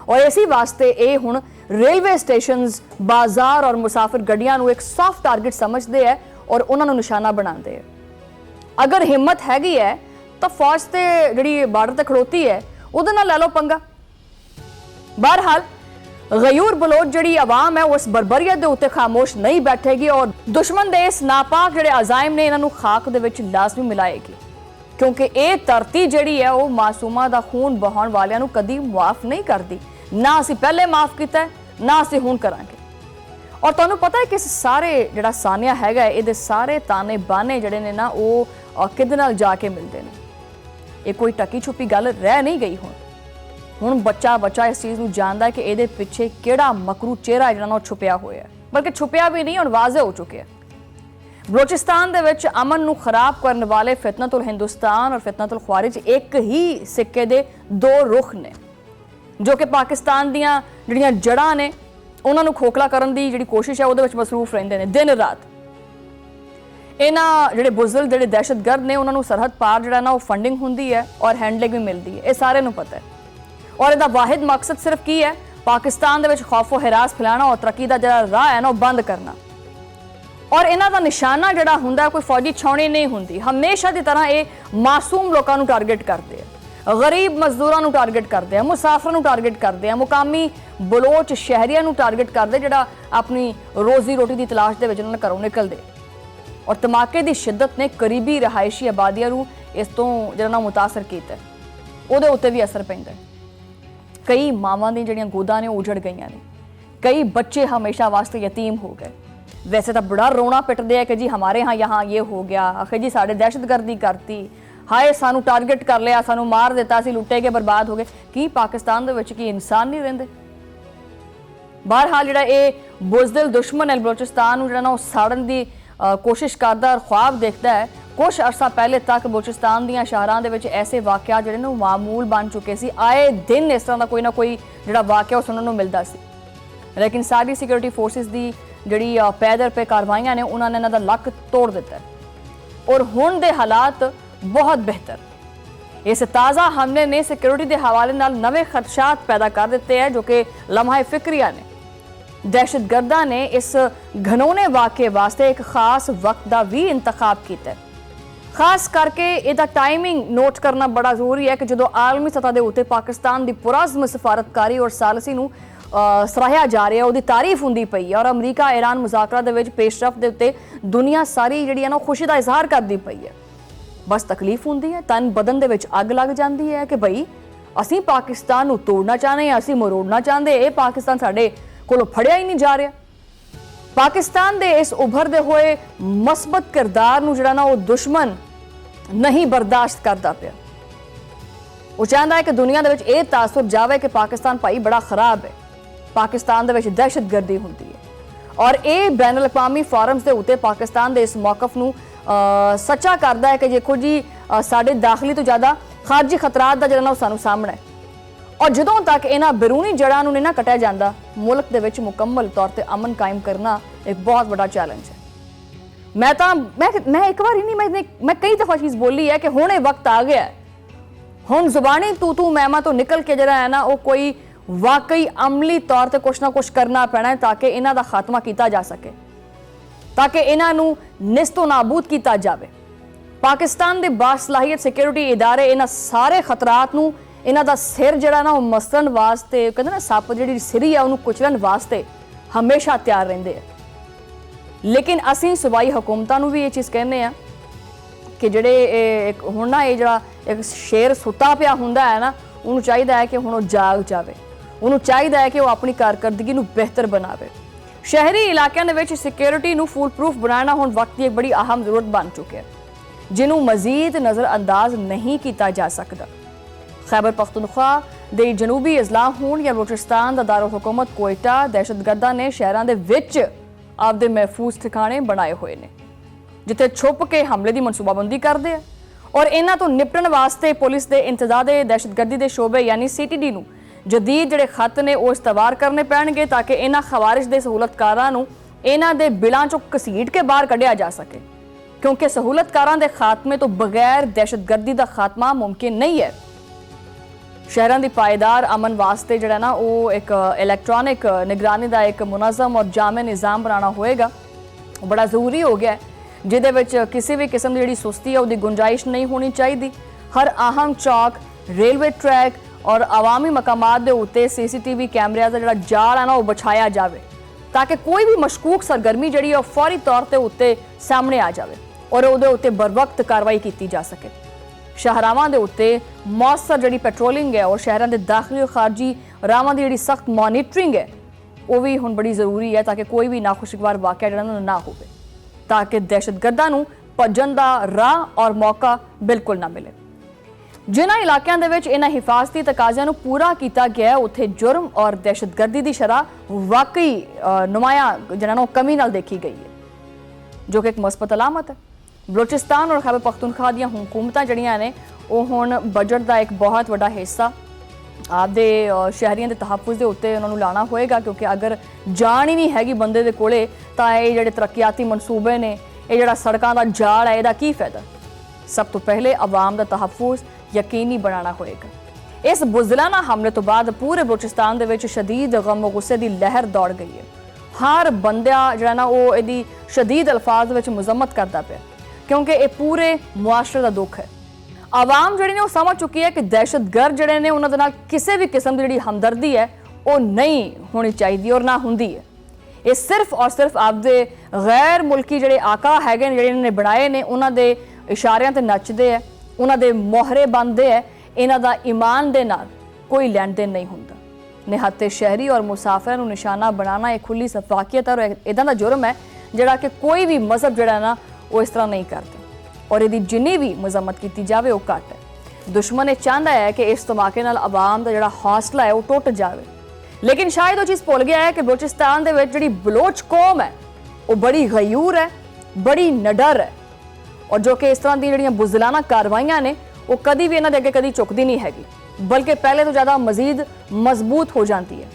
और इसी वास्ते ये हुण रेलवे स्टेशनस, बाजार और मुसाफिर गड्डियां नूं एक सॉफ्ट टारगेट समझते हैं और उन्हां नूं निशाना बनाते हैं। अगर हिम्मत हैगी है तो फौज ते जिहड़ी बार्डर ते खड़ोती है उहदे नाल लै लो पंगा। बहरहाल गयूर बलोच जिहड़ी आवाम है उस बरबरीयत दे उत्ते खामोश नहीं बैठेगी और दुश्मन दे इस नापाक जिहड़े अजाइम ने इन्हां नूं खाक दे विच लाजमी मिलाएगी, क्योंकि ये धरती जिहड़ी है वो मासूमां दा खून बहाउण वालियां नूं कदी मुआफ नहीं करदी। ना असीं पहले माफ किया है, ना असीं हुण करांगे। और तुहानूं पता है कि इस सारे जिहड़ा सानिया हैगा इहदे सारे ताने बाने जिहड़े ने ना वो किहदे नाल जाके मिलदे ने। ये कोई टकी छुपी गल रह नहीं गई। हुण बच्चा इस चीज़ नूं जानदा है कि इहदे पिछे किहड़ा मकरू चेहरा जिहड़ा ना छुपिया होया है, बल्कि छुपिया भी नहीं, हुण वाज़े हो चुके हैं। बलोचिस्तान दे विच अमन नूं खराब करने वाले फितनतुल हिंदुस्तान और फितनतुल ख्वारिज एक ही सिक्के दे 2 रुख ने, जो कि पाकिस्तान दीयां जिहड़ियां जड़ां ने उन्हां नूं खोखला करन दी जिहड़ी कोशिश है उहदे विच मसरूफ रहिंदे ने दिन रात। इन्हां जिहड़े बुज़दिल जिहड़े दहशतगर्द ने उन्हां नूं सरहद पार जिहड़ा ना वो फंडिंग हुंदी है और हैंडलिंग भी मिलती है, ये सारे नूं पता है। और इहदा वाहिद मकसद सिर्फ की है, पाकिस्तान दे विच खौफो हिरास फैलाना और तरक्की दा जिहड़ा राह है ना वो बंद करना। और इन्हां दा निशाना जिहड़ा हुंदा कोई फौजी छाउणी नहीं हुंदी, हमेशा की तरह ये मासूम लोगों नूं टारगेट करते हैं, गरीब मजदूरों नूं टारगेट करते हैं, मुसाफिरां नूं टारगेट करते हैं, मुकामी बलोच शहरियां नूं टारगेट करते जिहड़ा अपनी रोजी रोटी की तलाश दे विच उन्हां घरों निकलदे। और धमाके की शिद्दत ने करीबी रहायशी आबादियां नूं इस तो ਜਿਹੜਾ ਨਾ ਮੁਤਾਸਰ ਕੀਤਾ ਉਹਦੇ ਉੱਤੇ ਵੀ ਅਸਰ ਪੈਂਦਾ। ਕਈ ਮਾਵਾਂ ਦੀਆਂ ਜਿਹੜੀਆਂ ਗੋਦਾਂ ਨੇ ਉਜੜ ਗਈਆਂ ਨੇ, कई बच्चे हमेशा वास्ते यतीम हो गए। वैसे तो बड़ा रोना पिटते हैं कि जी हमारे यहाँ ये हो गया, आखिर जी साढ़े दहशतगर्दी करती, हाय सानू टारगेट कर लिया, सानू मार दिता, असीं लुटे के बर्बाद हो गए। की पाकिस्तान दे विच की इंसान नहीं रहिंदे? बहरहाल जिहड़ा ये बुज़दिल दुश्मन है बलोचिस्तान नूं जिहड़ा ना साड़न की कोशिश करदा और ख्वाब देखता है। कुछ अरसा पहले तक बलोचिस्तान दीआं शहरां दे विच ऐसे वाक़या जिहड़े ने मामूल बन चुके सी। आए दिन इस तरह का कोई ना कोई जिहड़ा वाक़या सुनन नूं मिलदा सी, लेकिन सारी सिक्योरिटी फोर्सिस की जिहड़ी पैदल पे कार्रवाइयां ने उन्होंने इन्हां दा लक तोड़ दिता और हुण दे हालात बहुत बेहतर। इस ताज़ा हमले ने सिक्योरिटी के हवाले नाल नवे खदशात पैदा कर दिते हैं जो कि लम्हा फिक्रिया ने। दहशतगर्दां ने इस घनौने वाक़े वास्ते एक खास वक्त का भी इंतखाब किया। खास करके इसका टाइमिंग नोट करना बड़ा जरूरी है कि जो आलमी सतह के उत्ते पाकिस्तान की पुरअज़म सफारतकारी और सालसी नूं सराहिया जा रहा है, उसकी तारीफ होंदी पई है और अमरीका ईरान मुज़ाकरा दे विच पेशरफ दे उत्ते दुनिया सारी जिहड़ी है ना खुशी का इजहार करती पई है। बस तकलीफ होंदी है, तन बदन दे विच अग लग जाती है कि बई असीं पाकिस्तान नूं तोड़ना चाहते हैं, असीं मरोड़ना चाहते, ये पाकिस्तान साडे कोलों फड़िया ही नहीं जा रहा। पाकिस्तान दे इस उभरदे होए मस्बत किरदार नूं जिहड़ा ना वो दुश्मन नहीं बर्दाश्त करता पिया। वो चाहता है कि दुनिया दे विच ये तासुर जावे कि पाकिस्तान भाई बड़ा खराब है, पाकिस्तान दे विच दहशतगर्दी होंदी है और ये बैन अल-अक़वामी फोरम्स के उत्ते पाकिस्तान के इस मौकफ नूं सच्चा करता है कि देखो जी साडे दाखली तो ज़्यादा खारजी खतरात का जिहड़ा सानूं सामना है और जदों तक इन्हां बैरूनी जड़ां नूं नहीं ना कटिया जांदा, मुल्क दे विच मुकम्मल तौर पर अमन कायम करना एक बहुत बड़ा चैलेंज है। मैं एक बार ही नहीं, मैं कई दफ़ा चीज़ बोली है कि हुण ये वक्त आ गया है, हुण जुबानी तू मैमा तो निकल के जिहड़ा है ना वो कोई वाकई अमली तौर पर कुछ ना कुछ करना पैना है ताकि इन्हां दा खात्मा किया जा सके, ताकि इन्हां नूं निस्तो नाबूद किया जाए। पाकिस्तान के बासलाहियत सिक्योरिटी इदारे इन्हां सारे खतरात नूं इन्हां दा सिर जिहड़ा ना मसलन वास्ते कहते ना सप जिहड़ी सिरी है उन्होंने कुचलन वास्ते हमेशा तैयार रहिंदे है। लेकिन असीं सूबाई हुकूमतां नूं भी ये चीज़ कहने आ कि जिहड़े हुण ना ये जिहड़ा एक शेर सुता पिया हुंदा है ना, उन्होंने चाहिए है कि हुण वो जाग जाए, उन्होंने चाहिए है कि वो अपनी कारकर्दगी नूं बेहतर बनावे। शहरी इलाकों के सिक्योरिटी नूं फूल प्रूफ बनाना हुण वक्त की एक बड़ी अहम जरूरत बन चुकी है जिन्हों मजीद नज़रअंदाज नहीं किया जा सकता। खैबर पख्तूनख्वा दे जनूबी अजला होण या बलोचिस्तान दा दारुल हुकूमत कोयटा, दहशतगर्दां ने शहरां दे विच आपदे महफूज ठिकाने बनाए हुए ने जिथे छुप के हमले की मनसूबाबंदी करते हैं और इन्हां तो निपटण वास्ते पुलिस के इंतजाद दहशतगर्दी के शोबे यानी CTD नूं जदीद जिहड़े खत ने वो इस्तवार करने पैणगे ताकि इन्हां खवारिश के सहूलतकारां नूं इन्हां दे बिलां चों घसीट के बाहर कढ़िया जा सके, क्योंकि सहूलतकारां दे खात्मे तो बगैर दहशतगर्दी का खात्मा मुमकिन नहीं है। शहरों की पायदार अमन वास्ते जिहड़ा ना वो एक इलैक्ट्रॉनिक निगरानी का एक मुनज़म और जामे निज़ाम बनाना होएगा, बड़ा जरूरी हो गया है, जिहदे विच किसी भी किस्म की जिहड़ी सुस्ती है उसकी गुंजाइश नहीं होनी चाहिए। हर अहम चौक, रेलवे ट्रैक और अवामी मकामात दे उत्ते CCTV कैमरिया का जिहड़ा जाल है ना वो बिछाया जाए ताकि कोई भी मशकूक सरगर्मी जिहड़ी है फौरी तौर पर उत्ते सामने आ जाए और उहदे उत्ते बर वक्त कार्रवाई की जा सके। शाहरावां दे उत्ते मौसर जिहड़ी पेट्रोलिंग है और शहरों के दाखिली और खारजी रावां दी जिहड़ी सख्त मॉनिटरिंग है वो भी हुण बड़ी जरूरी है ताकि कोई भी नाखुशगवार वाक़या जिहड़ा ना होवे, ताकि दहशतगर्दां नूं भज्जण दा राह और मौका बिल्कुल ना मिले। जिन्हां इलाकों दे विच इन्हां हिफाजती तकाज़ियां नूं पूरा किया गया है उत्थे जुर्म और दहशतगर्दी की शरह वाकई नुमाया जिहड़ा कमी नाल देखी गई है, जो कि एक मस्बत अलामत है। बलोचिस्तान और खैबर पख्तूनख्वा दी हुकूमतां जिहड़ियां ने वो हुण बजट का एक बहुत बड़ा हिस्सा आपदे शहरियों के तहफ़ुज़ के उत्ते उन्होंने लाना होएगा, क्योंकि अगर जान ही नहीं हैगी बंदे दे कोले तां ये जिहड़े तरक्याती मनसूबे ने, ये जिहड़ा सड़कों का जाल है, इहदा की फायदा। सब तो पहले अवाम का तहफ़ुज़ यकीनी बनाना होएगा। इस बुज़दिलाना हमले तो बाद पूरे बलोचिस्तान दे विच शदीद गम गुस्से की लहर दौड़ गई है। हर बंदा जिहड़ा ना वो इहदी शदीद अल्फाज विच मज़म्मत करता पिया, क्योंकि ये पूरे मुआशरे का दुख है। आवाम जिहड़ी ने वो समझ चुकी है कि दहशतगर्द जिहड़े ने उन्हां दे नाल किसी भी किस्म की जिहड़ी हमदर्दी है वो नहीं होनी चाहिए और ना हुंदी है। ये सिर्फ और सिर्फ आपदे गैर मुल्की जिहड़े आका हैगे जिहड़े इन्होंने बनाए ने उन्हां दे इशारियां ते नचदे है ਉਹਨਾਂ ਦੇ ਮੋਹਰੇ ਬਣਦੇ ਹੈ, ਇਹਨਾਂ ਦਾ ਈਮਾਨ ਦੇ ਨਾਲ ਕੋਈ ਲੈਣ ਦੇਣ ਨਹੀਂ ਹੁੰਦਾ। ਨਿਹੱਥੇ ਸ਼ਹਿਰੀ ਔਰ ਮੁਸਾਫਿਰਾਂ ਨੂੰ ਨਿਸ਼ਾਨਾ ਬਣਾਉਣਾ ਇੱਕ ਖੁੱਲੀ ਸਫਾਕੀਅਤ ਔਰ ਇਦਾਂ ਦਾ ਜੁਰਮ ਹੈ ਜਿਹੜਾ ਕਿ ਕੋਈ ਵੀ ਮਜ਼ਹਬ ਜਿਹੜਾ ਨਾ ਉਹ ਇਸ ਤਰ੍ਹਾਂ ਨਹੀਂ ਕਰਦਾ, ਔਰ ਇਹਦੀ ਜਿੰਨੀ ਵੀ ਮਜ਼ਮਤ ਕੀਤੀ ਜਾਵੇ ਉਹ ਘੱਟ ਹੈ। ਦੁਸ਼ਮਣ ਇਹ ਚਾਹੁੰਦਾ ਹੈ ਕਿ ਇਸ ਧਮਾਕੇ ਨਾਲ ਆਵਾਮ ਦਾ ਜਿਹੜਾ ਹੌਸਲਾ ਹੈ ਉਹ ਟੁੱਟ ਜਾਵੇ, ਲੇਕਿਨ ਸ਼ਾਇਦ ਉਹ ਚੀਜ਼ ਭੁੱਲ ਗਿਆ ਹੈ ਕਿ ਬਲੋਚਿਸਤਾਨ ਦੇ ਵਿੱਚ ਜਿਹੜੀ ਬਲੋਚ ਕੌਮ ਹੈ ਉਹ ਬੜੀ ਗਯੂਰ ਹੈ, ਬੜੀ ਨਿਡਰ ਹੈ, ਔਰ ਜੋ ਕਿ ਇਸ ਤਰ੍ਹਾਂ ਦੀਆਂ ਜਿਹੜੀਆਂ ਬੁਜ਼ਦਿਲਾਨਾ ਕਾਰਵਾਈਆਂ ਨੇ ਉਹ ਕਦੀ ਵੀ ਇਹਨਾਂ ਦੇ ਅੱਗੇ ਕਦੀ ਝੁਕਦੀ ਨਹੀਂ ਹੈਗੀ, ਬਲਕਿ ਪਹਿਲੇ ਤੋਂ ਜ਼ਿਆਦਾ ਮਜ਼ੀਦ ਮਜ਼ਬੂਤ ਹੋ ਜਾਂਦੀ ਹੈ।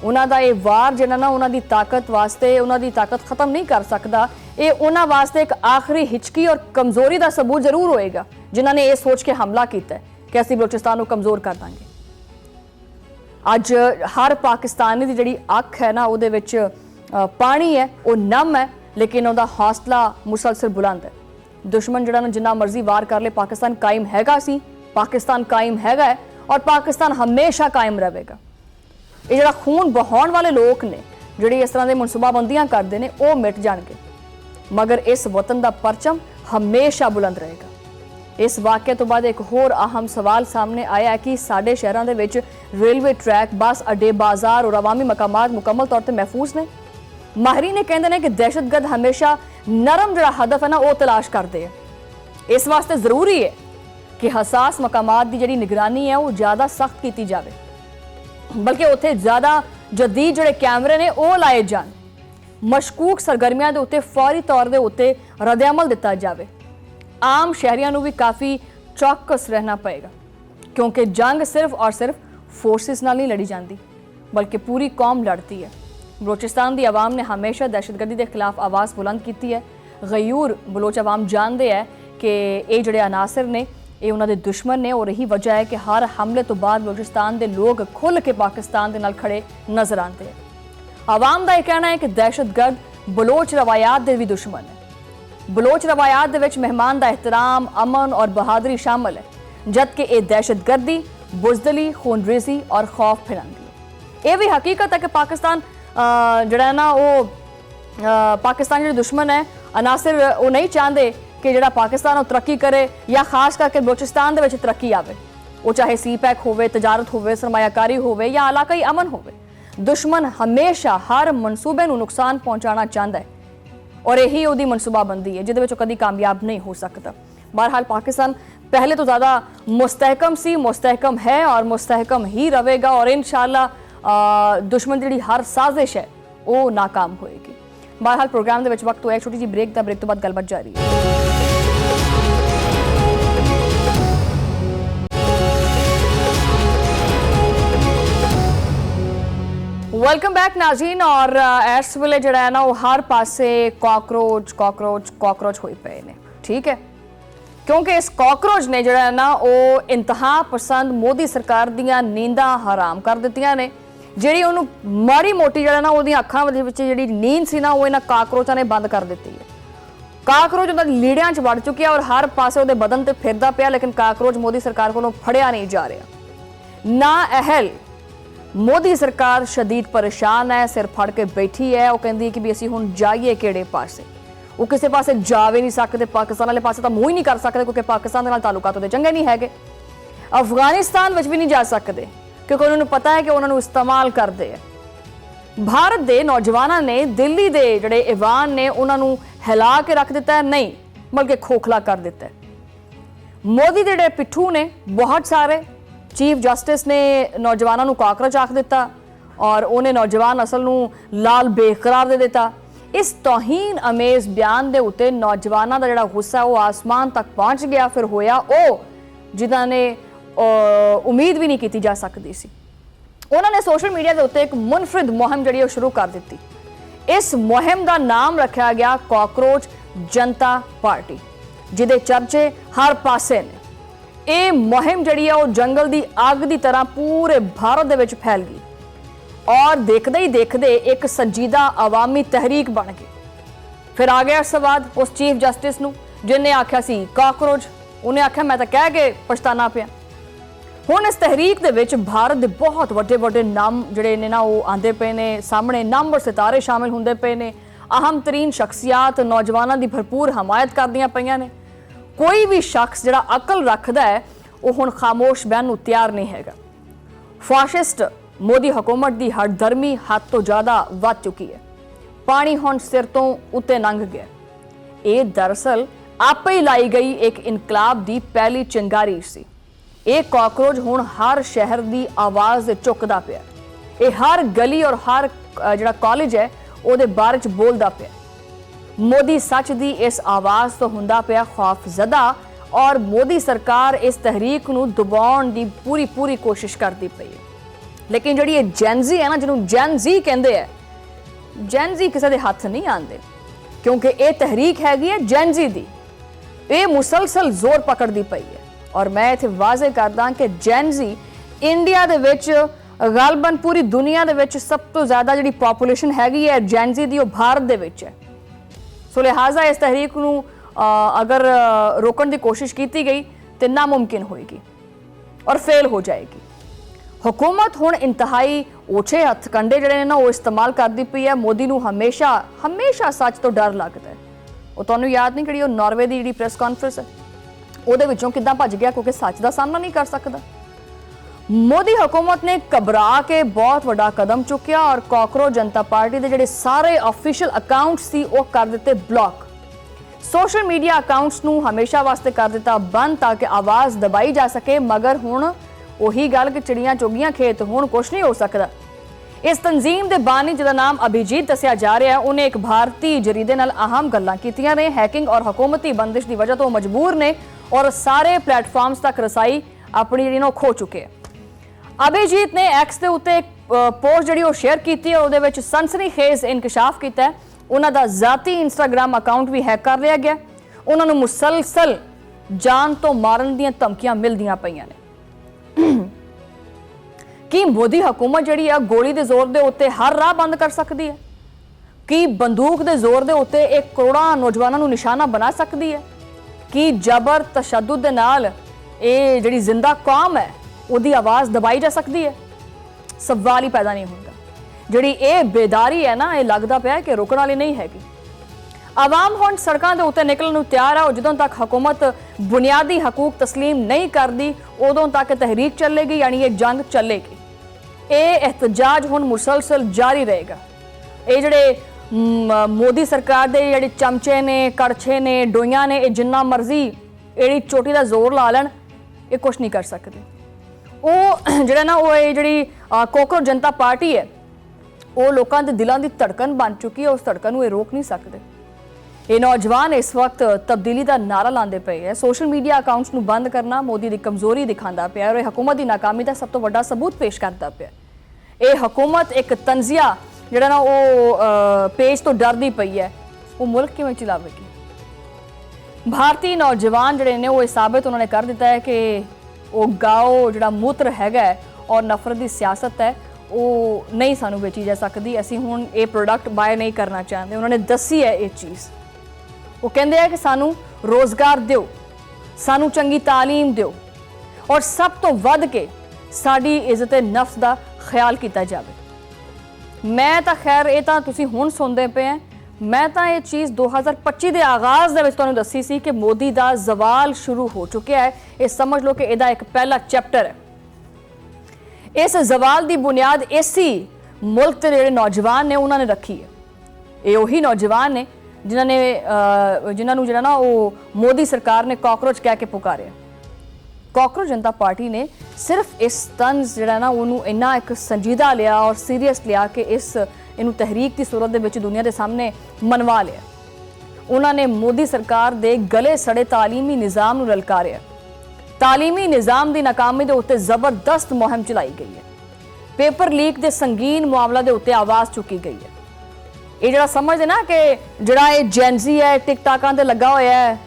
ਉਹਨਾਂ ਦਾ ਇਹ ਵਾਰ ਜਿਹੜਾ ਨਾ ਉਹਨਾਂ ਦੀ ਤਾਕਤ ਵਾਸਤੇ ਉਹਨਾਂ ਦੀ ਤਾਕਤ ਖਤਮ ਨਹੀਂ ਕਰ ਸਕਦਾ, ਇਹ ਉਹਨਾਂ ਵਾਸਤੇ ਇੱਕ ਆਖਰੀ ਹਿਚਕੀ ਔਰ ਕਮਜ਼ੋਰੀ ਦਾ ਸਬੂਤ ਜ਼ਰੂਰ ਹੋਏਗਾ ਜਿਨ੍ਹਾਂ ਨੇ ਇਹ ਸੋਚ ਕੇ ਹਮਲਾ ਕੀਤਾ ਕਿ ਅਸੀਂ ਬਲੋਚਿਸਤਾਨ ਨੂੰ ਕਮਜ਼ੋਰ ਕਰ ਦਾਂਗੇ। ਅੱਜ ਹਰ ਪਾਕਿਸਤਾਨੀ ਦੀ ਜਿਹੜੀ ਅੱਖ ਹੈ ਨਾ ਉਹਦੇ ਵਿੱਚ ਪਾਣੀ ਹੈ, ਉਹ ਨਮ ਹੈ, ਲੇਕਿਨ ਉਹਦਾ ਹੌਸਲਾ ਮੁਸਲਸਲ ਬੁਲੰਦ ਹੈ। ਦੁਸ਼ਮਣ ਜਿਹੜਾ ਨਾ ਜਿੰਨਾ ਮਰਜ਼ੀ ਵਾਰ ਕਰ ਲੇ, ਪਾਕਿਸਤਾਨ ਕਾਇਮ ਹੈਗਾ ਸੀ, ਪਾਕਿਸਤਾਨ ਕਾਇਮ ਹੈਗਾ ਹੈ ਔਰ ਪਾਕਿਸਤਾਨ ਹਮੇਸ਼ਾ ਕਾਇਮ ਰਹੇਗਾ। ਇਹ ਜਿਹੜਾ ਖੂਨ ਬਹਾਉਣ ਵਾਲੇ ਲੋਕ ਨੇ ਜਿਹੜੇ ਇਸ ਤਰ੍ਹਾਂ ਦੇ ਮਨਸੂਬਾਬੰਦੀਆਂ ਕਰਦੇ ਨੇ ਉਹ ਮਿਟ ਜਾਣਗੇ, ਮਗਰ ਇਸ ਵਤਨ ਦਾ ਪਰਚਮ ਹਮੇਸ਼ਾ ਬੁਲੰਦ ਰਹੇਗਾ। ਇਸ ਵਾਕਿਆ ਤੋਂ ਬਾਅਦ ਇੱਕ ਹੋਰ ਅਹਿਮ ਸਵਾਲ ਸਾਹਮਣੇ ਆਇਆ ਹੈ ਕਿ ਸਾਡੇ ਸ਼ਹਿਰਾਂ ਦੇ ਵਿੱਚ ਰੇਲਵੇ ਟਰੈਕ, ਬੱਸ ਅੱਡੇ, ਬਾਜ਼ਾਰ ਔਰ ਅਵਾਮੀ ਮਕਾਮਾਤ ਮੁਕੰਮਲ ਤੌਰ ਤੇ ਮਹਿਫੂਜ਼ ਨੇ। ਮਾਹਿਰੀਨ ਕਹਿੰਦੇ ਨੇ ਕਿ ਦਹਿਸ਼ਤਗਰਦ ਹਮੇਸ਼ਾ ਨਰਮ ਜਿਹੜਾ ਹਦਫ ਹੈ ਨਾ ਉਹ ਤਲਾਸ਼ ਕਰਦੇ ਹੈ। ਇਸ ਵਾਸਤੇ ਜ਼ਰੂਰੀ ਹੈ ਕਿ ਹਸਾਸ ਮਕਾਮਾਤ ਦੀ ਜਿਹੜੀ ਨਿਗਰਾਨੀ ਹੈ ਉਹ ਜ਼ਿਆਦਾ ਸਖਤ ਕੀਤੀ ਜਾਵੇ, ਬਲਕਿ ਉੱਥੇ ਜ਼ਿਆਦਾ ਜਦੀਦ ਜਿਹੜੇ ਕੈਮਰੇ ਨੇ ਉਹ ਲਾਏ ਜਾਣ। ਮਸ਼ਕੂਕ ਸਰਗਰਮੀਆਂ ਦੇ ਉੱਤੇ ਫੌਰੀ ਤੌਰ ਦੇ ਉੱਤੇ ਰੱਦ-ਏ-ਅਮਲ ਦਿੱਤਾ ਜਾਵੇ। ਆਮ ਸ਼ਹਿਰੀਆਂ ਨੂੰ ਵੀ ਕਾਫੀ ਚੌਕਸ ਰਹਿਣਾ ਪਏਗਾ, ਕਿਉਂਕਿ ਜੰਗ ਸਿਰਫ ਔਰ ਸਿਰਫ ਫੋਰਸਿਸ ਨਾਲ ਨਹੀਂ ਲੜੀ ਜਾਂਦੀ, ਬਲਕਿ ਪੂਰੀ ਕੌਮ ਲੜਦੀ ਹੈ। ਬਲੋਚਿਸਤਾਨ ਦੀ ਆਵਾਮ ਨੇ ਹਮੇਸ਼ਾ ਦਹਿਸ਼ਤਗਰਦੀ ਦੇ ਖਿਲਾਫ ਆਵਾਜ਼ ਬੁਲੰਦ ਕੀਤੀ ਹੈ। ਗਯੂਰ ਬਲੋਚ ਆਵਾਮ ਜਾਣਦੇ ਹੈ ਕਿ ਇਹ ਜਿਹੜੇ ਅਨਾਸਰ ਨੇ ਇਹ ਉਹਨਾਂ ਦੇ ਦੁਸ਼ਮਣ ਨੇ, ਔਰ ਇਹੀ ਵਜ੍ਹਾ ਹੈ ਕਿ ਹਰ ਹਮਲੇ ਤੋਂ ਬਾਅਦ ਬਲੋਚਿਸਤਾਨ ਦੇ ਲੋਕ ਖੁੱਲ੍ਹ ਕੇ ਪਾਕਿਸਤਾਨ ਦੇ ਨਾਲ ਖੜੇ ਨਜ਼ਰ ਆਉਂਦੇ ਹੈ। ਆਵਾਮ ਦਾ ਇਹ ਕਹਿਣਾ ਹੈ ਕਿ ਦਹਿਸ਼ਤਗਰਦ ਬਲੋਚ ਰਵਾਇਤ ਦੇ ਵੀ ਦੁਸ਼ਮਣ ਹੈ। ਬਲੋਚ ਰਵਾਇਤ ਦੇ ਵਿੱਚ ਮਹਿਮਾਨ ਦਾ ਇਹਤਰਾਮ, ਅਮਨ ਔਰ ਬਹਾਦਰੀ ਸ਼ਾਮਲ ਹੈ, ਜਦਕਿ ਇਹ ਦਹਿਸ਼ਤਗਰਦੀ, ਬੁਜ਼ਦਲੀ, ਖੂਨਰੇਜ਼ੀ ਔਰ ਖੌਫ ਫੈਲਾਉਂਦੀ ਹੈ। ਇਹ ਵੀ ਹਕੀਕਤ ਹੈ ਕਿ ਪਾਕਿਸਤਾਨ ਜਿਹੜਾ ਨਾ ਉਹ ਪਾਕਿਸਤਾਨ ਜਿਹੜੇ ਦੁਸ਼ਮਣ ਹੈ ਅਨਾਸਰ ਉਹ ਨਹੀਂ ਚਾਹੁੰਦੇ ਕਿ ਜਿਹੜਾ ਪਾਕਿਸਤਾਨ ਉਹ ਤਰੱਕੀ ਕਰੇ ਜਾਂ ਖਾਸ ਕਰਕੇ ਬਲੋਚਿਸਤਾਨ ਦੇ ਵਿੱਚ ਤਰੱਕੀ ਆਵੇ, ਉਹ ਚਾਹੇ ਸੀਪੈਕ ਹੋਵੇ, ਤਜਾਰਤ ਹੋਵੇ, ਸਰਮਾਇਆਕਾਰੀ ਹੋਵੇ ਜਾਂ ਇਲਾਕਾਈ ਅਮਨ ਹੋਵੇ। ਦੁਸ਼ਮਣ ਹਮੇਸ਼ਾ ਹਰ ਮਨਸੂਬੇ ਨੂੰ ਨੁਕਸਾਨ ਪਹੁੰਚਾਉਣਾ ਚਾਹੁੰਦਾ ਹੈ, ਔਰ ਇਹੀ ਉਹਦੀ ਮਨਸੂਬਾਬੰਦੀ ਹੈ ਜਿਹਦੇ ਵਿੱਚ ਉਹ ਕਦੀ ਕਾਮਯਾਬ ਨਹੀਂ ਹੋ ਸਕਦਾ। ਬਹਰਹਾਲ ਪਾਕਿਸਤਾਨ ਪਹਿਲੇ ਤੋਂ ਜ਼ਿਆਦਾ ਮੁਸਤਹਿਕਮ ਸੀ, ਮੁਸਤਹਿਕਮ ਹੈ ਔਰ ਮੁਸਤਹਿਕਮ ਹੀ ਰਹੇਗਾ, ਔਰ ਇਨਸ਼ਾਅੱਲਾ ਦੁਸ਼ਮਣ ਦੀ ਜਿਹੜੀ ਹਰ ਸਾਜ਼ਿਸ਼ ਹੈ ਉਹ ਨਾਕਾਮ ਹੋਏਗੀ। ਬਹਰਹਾਲ ਪ੍ਰੋਗਰਾਮ ਦੇ ਵਿੱਚ ਵਕਤ ਹੋਇਆ ਛੋਟੀ ਜਿਹੀ ਬ੍ਰੇਕ ਦਾ, ਬ੍ਰੇਕ ਤੋਂ ਬਾਅਦ ਗੱਲਬਾਤ ਜਾਰੀ ਹੈ। Welcome back Nazreen. ਔਰ ਇਸ ਵੇਲੇ ਜਿਹੜਾ ਹੈ ਨਾ ਉਹ ਹਰ ਪਾਸੇ ਕਾਕਰੋਚ ਹੋਈ ਪਏ ਨੇ, ਠੀਕ ਹੈ, ਕਿਉਂਕਿ ਇਸ ਕਾਕਰੋਚ ਨੇ ਜਿਹੜਾ ਹੈ ਨਾ ਉਹ ਇੰਤਹਾ ਪਸੰਦ ਮੋਦੀ ਸਰਕਾਰ ਦੀਆਂ ਨੀਂਦਾਂ ਹਰਾਮ ਕਰ ਦਿੱਤੀਆਂ ਨੇ। ਜਿਹੜੀ ਉਹਨੂੰ ਮਾੜੀ ਮੋਟੀ ਜਿਹੜਾ ਨਾ ਉਹਦੀਆਂ ਅੱਖਾਂ ਵਿੱਚ ਜਿਹੜੀ ਨੀਂਦ ਸੀ ਨਾ ਉਹ ਇਹਨਾਂ ਕਾਕਰੋਚਾਂ ਨੇ ਬੰਦ ਕਰ ਦਿੱਤੀ ਹੈ। ਕਾਕਰੋਚ ਉਹਨਾਂ ਦੀ ਲੀੜਿਆਂ 'ਚ ਵੜ ਚੁੱਕਿਆ ਔਰ ਹਰ ਪਾਸੇ ਉਹਦੇ ਬਦਨ ਤੇ ਫਿਰਦਾ ਪਿਆ, ਲੇਕਿਨ ਕਾਕਰੋਚ ਮੋਦੀ ਸਰਕਾਰ ਕੋਲੋਂ ਫੜਿਆ ਨਹੀਂ ਜਾ ਰਿਹਾ। ਨਾ ਅਹਿਲ ਮੋਦੀ ਸਰਕਾਰ ਸ਼ਦੀਦ ਪਰੇਸ਼ਾਨ ਹੈ, ਸਿਰ ਫੜ ਕੇ ਬੈਠੀ ਹੈ। ਉਹ ਕਹਿੰਦੀ ਕਿ ਵੀ ਅਸੀਂ ਹੁਣ ਜਾਈਏ ਕਿਹੜੇ ਪਾਸੇ। ਉਹ ਕਿਸੇ ਪਾਸੇ ਜਾ ਵੀ ਨਹੀਂ ਸਕਦੇ, ਪਾਕਿਸਤਾਨ ਵਾਲੇ ਪਾਸੇ ਤਾਂ ਮੂੰਹ ਹੀ ਨਹੀਂ ਕਰ ਸਕਦੇ ਕਿਉਂਕਿ ਪਾਕਿਸਤਾਨ ਦੇ ਨਾਲ ਤਾਲੁਕਾਤ ਉਹਦੇ ਚੰਗੇ ਨਹੀਂ ਹੈਗੇ। ਅਫਗਾਨਿਸਤਾਨ ਵਿੱਚ ਵੀ ਨਹੀਂ ਜਾ ਸਕਦੇ ਕਿਉਂਕਿ ਉਹਨਾਂ ਨੂੰ ਪਤਾ ਹੈ ਕਿ ਉਹਨਾਂ ਨੂੰ ਇਸਤੇਮਾਲ ਕਰਦੇ ਹੈ। ਭਾਰਤ ਦੇ ਨੌਜਵਾਨਾਂ ਨੇ ਦਿੱਲੀ ਦੇ ਜਿਹੜੇ ਈਵਾਨ ਨੇ ਉਹਨਾਂ ਨੂੰ ਹਿਲਾ ਕੇ ਰੱਖ ਦਿੱਤਾ ਹੈ, ਨਹੀਂ ਬਲਕਿ ਖੋਖਲਾ ਕਰ ਦਿੱਤਾ ਹੈ। ਮੋਦੀ ਦੇ ਜਿਹੜੇ ਪਿੱਠੂ ਨੇ ਬਹੁਤ ਸਾਰੇ, ਚੀਫ ਜਸਟਿਸ ਨੇ ਨੌਜਵਾਨਾਂ ਨੂੰ ਕਾਕਰੋਚ ਆਖ ਦਿੱਤਾ ਔਰ ਉਹਨੇ ਨੌਜਵਾਨ ਅਸਲ ਨੂੰ ਲਾਲ ਬੇਕਰਾਰ ਦੇ ਦਿੱਤਾ। ਇਸ ਤੋਹੀਨ ਅਮੇਜ਼ ਬਿਆਨ ਦੇ ਉੱਤੇ ਨੌਜਵਾਨਾਂ ਦਾ ਜਿਹੜਾ ਗੁੱਸਾ ਉਹ ਆਸਮਾਨ ਤੱਕ ਪਹੁੰਚ ਗਿਆ। ਫਿਰ ਹੋਇਆ ਉਹ ਜਿਨ੍ਹਾਂ ਨੇ ਉਮੀਦ ਵੀ ਨਹੀਂ ਕੀਤੀ ਜਾ ਸਕਦੀ ਸੀ। ਉਹਨਾਂ ਨੇ ਸੋਸ਼ਲ ਮੀਡੀਆ ਦੇ ਉੱਤੇ ਇੱਕ ਮੁਨਫਰਿਦ ਮੁਹਿੰਮ ਜਿਹੜੀ ਉਹ ਸ਼ੁਰੂ ਕਰ ਦਿੱਤੀ। ਇਸ ਮੁਹਿੰਮ ਦਾ ਨਾਮ ਰੱਖਿਆ ਗਿਆ ਕਾਕਰੋਚ ਜਨਤਾ ਪਾਰਟੀ, ਜਿਹਦੇ ਚਰਚੇ ਹਰ ਪਾਸੇ ਨੇ। ਇਹ ਮੁਹਿੰਮ ਜਿਹੜੀ ਹੈ ਉਹ ਜੰਗਲ ਦੀ ਅੱਗ ਦੀ ਤਰ੍ਹਾਂ ਪੂਰੇ ਭਾਰਤ ਦੇ ਵਿੱਚ ਫੈਲ ਗਈ ਔਰ ਦੇਖਦੇ ਹੀ ਦੇਖਦੇ ਇੱਕ ਸੰਜੀਦਾ ਆਵਾਮੀ ਤਹਿਰੀਕ ਬਣ ਗਈ। ਫਿਰ ਆ ਗਿਆ ਸਵਾਦ ਉਸ ਚੀਫ ਜਸਟਿਸ ਨੂੰ ਜਿਹਨੇ ਆਖਿਆ ਸੀ ਕਾਕਰੋਚ। ਉਹਨੇ ਆਖਿਆ ਮੈਂ ਤਾਂ ਕਹਿ ਕੇ ਪਛਤਾਨਾ ਪਿਆ। ਹੁਣ ਇਸ ਤਹਿਰੀਕ ਦੇ ਵਿੱਚ ਭਾਰਤ ਦੇ ਬਹੁਤ ਵੱਡੇ ਵੱਡੇ ਨਾਮ ਜਿਹੜੇ ਨੇ ਨਾ ਉਹ ਆਂਦੇ ਪਏ ਨੇ ਸਾਹਮਣੇ, ਨੰਬਰ ਸਿਤਾਰੇ ਸ਼ਾਮਿਲ ਹੁੰਦੇ ਪਏ ਨੇ। ਅਹਿਮ ਤਰੀਨ ਸ਼ਖਸੀਅਤ ਨੌਜਵਾਨਾਂ ਦੀ ਭਰਪੂਰ ਹਮਾਇਤ ਕਰਦੀਆਂ ਪਈਆਂ ਨੇ। कोई भी शख्स जिहड़ा अकल रखदा है वो हुण खामोश बहन नूं तैयार नहीं हैगा। फाशिस्ट मोदी हुकूमत की हठधर्मी हद तो ज़्यादा वध चुकी है। पानी हुण सिर तो उत्ते लंघ गया। ये दरअसल आपे ही लाई गई एक इनकलाब की पहली चिंगारी सी। ये कॉकरोच हुण हर शहर की आवाज़ चुकदा पिया। ये हर गली और हर जिहड़ा कॉलेज है उहदे बारे च बोलदा पिया। मोदी सच की इस आवाज़ तो हुंदा पिया खौफजदा और मोदी सरकार इस तहरीक नूं दबाउण दी पूरी पूरी कोशिश करती पई है। लेकिन जिहड़ी ये जैनजी है ना, जिन्होंने जैनजी कहते हैं, जैनजी किसी के हथ नहीं आते क्योंकि ये तहरीक हैगी है जैनजी दी। ये मुसलसल जोर पकड़ती पई है और मैं इत्थे वाज़े करदा कि जैनजी इंडिया दे विच गलबन पूरी दुनिया दे विच सब तो ज़्यादा जिहड़ी पॉपूलेशन हैगी है जैनजी दी, वो भारत दे विच है। सो लिहाजा इस तहरीक नूं अगर रोकण की कोशिश की गई तो नामुमकिन होएगी और फेल हो जाएगी। हुकूमत हुण इंतहाई ओछे हथकंडे जिहड़े ने ना वो इस्तेमाल करती पई है। मोदी नूं हमेशा हमेशा सच तो डर लगता है। वो तुहानूं याद नहीं कि नॉर्वे की जिहड़ी प्रेस कॉन्फ्रेंस है उहदे विचों किद्दां भज गया क्योंकि सच का सामना नहीं कर सकता। मोदी हुकूमत ने घबरा के बहुत बड़ा कदम चुकिया और कॉकरोच जनता पार्टी के जिहड़े सारे ऑफिशियल अकाउंट सी वो कर दिते ब्लॉक। सोशल मीडिया अकाउंट्स नूं हमेशा वास्ते कर दिता बंद ताकि आवाज़ दबाई जा सके। मगर हुण उही गल कि चिड़ियां चुगियां खेत, हुण कुछ नहीं हो सकता। इस तंजीम के बानी जिसका नाम अभिजीत दस्सिया जा रहा है, उन्हें एक भारतीय जरीदे नाल अहम गल्लां कीतियां ने। हैकिंग और हुकूमती बंदिश की वजह तो मजबूर ने और सारे प्लेटफॉर्म्स तक रसाई अपनी जिहड़ी ना खो चुके हैं। अभिजीत ने एक्स के उत्ते एक पोस्ट जिहड़ी शेयर की है, उहदे विच सनसनीखेज इंकशाफ किया है। उन्हां दा जाती इंस्टाग्राम अकाउंट भी हैक कर लिया गया। उन्हां नूं मुसलसल जान तो मारन दीयां धमकियां मिलदियां पईयां ने। कि मोदी हुकूमत जिहड़ी है गोली के जोर के उत्ते हर राह बंद कर सकती है? कि बंदूक के जोर के उत्ते एक करोड़ां नौजवानों नूं निशाना बना सकती है? कि जबर तशद्दुद दे नाल ये जिहड़ी जिंदा कौम है उहदी आवाज़ दबाई जा सकती है? सवाल ही पैदा नहीं होता। जिहड़ी ये बेदारी है ना, ये लगता पाया कि रुकण वाली नहीं हैगी। आवाम हुण सड़कों के उत्ते निकलण नूं तैयार है और जदों तक हुकूमत बुनियादी हकूक तस्लीम नहीं करती उदों तक तहरीक चलेगी, यानी ये जंग चलेगी। ये एहतजाज हुण मुसलसल जारी रहेगा। ये जिहड़े मोदी सरकार के जिहड़े चमचे ने, कड़छे ने, डोइयां ने, ये जिन्ना मर्जी एड़ी चोटी का जोर ला लैण, ये कुछ नहीं कर सकते। वो जिहड़ा ना वो जिहड़ी कॉकरोच जनता पार्टी है वो लोगों के दिलों की धड़कन बन चुकी है। उस धड़कन को ये रोक नहीं सकते। ये नौजवान इस वक्त तब्दीली का नारा लाते पे है। सोशल मीडिया अकाउंट्स को बंद करना मोदी की कमजोरी दिखाता पाया और हुकूमत की नाकामी का सब तो बड़ा सबूत पेश करता पाया। ये हुकूमत एक तंजिया जिहड़ा ना वो पेज तो डरती पई है, वो मुल्क किवें चलावेगी? भारतीय नौजवान जिहड़े ने वो साबित उन्होंने कर दिता है कि वो गाओ जिहड़ा मूत्र हैगा और नफरत की सियासत है वो नहीं सानू बेची जा सकती। असीं हुण ये प्रोडक्ट बाय नहीं करना चाहते। उन्होंने दसी है ये चीज़। वो कहते हैं कि सानू रोज़गार दिओ, सानू चंगी तालीम दिओ और सब तो वध के साडी इज्जत नफ्स का ख्याल किया जाए। मैं तो खैर ये तो तुसीं हुण सुनते पे हैं, मैं तो ये चीज़ 2025 के आगाज़ दे विच तुहानूं दसी सी कि मोदी का जवाल शुरू हो चुका है। ये समझ लो कि इसका एक पहला चैप्टर है। इस जवाल की बुनियाद इसी मुल्क के जिहड़े नौजवान ने उन्होंने रखी है। ये वही नौजवान ने जिन्होंने जिहड़ा ना वो मोदी सरकार ने कॉकरोच कह के पुकारे। कॉकरोच जनता पार्टी ने सिर्फ इस तंज जिहड़ा ना उन्होंने इन्ना एक संजीदा लिया और सीरीयस लिया कि इनू तहरीक की सूरत दे विच दुनिया के सामने मनवा लिया। उन्होंने मोदी सरकार के गले सड़े तालीमी निज़ाम नूं ललकारिया। तालीमी निज़ाम की नाकामी के उत्ते जबरदस्त मुहिम चलाई गई है। पेपर लीक के संगीन मामला के उत्ते आवाज़ चुकी गई है। ये जरा समझते ना कि जरा ये जैनजी है टिकटाकां ते लगा होया है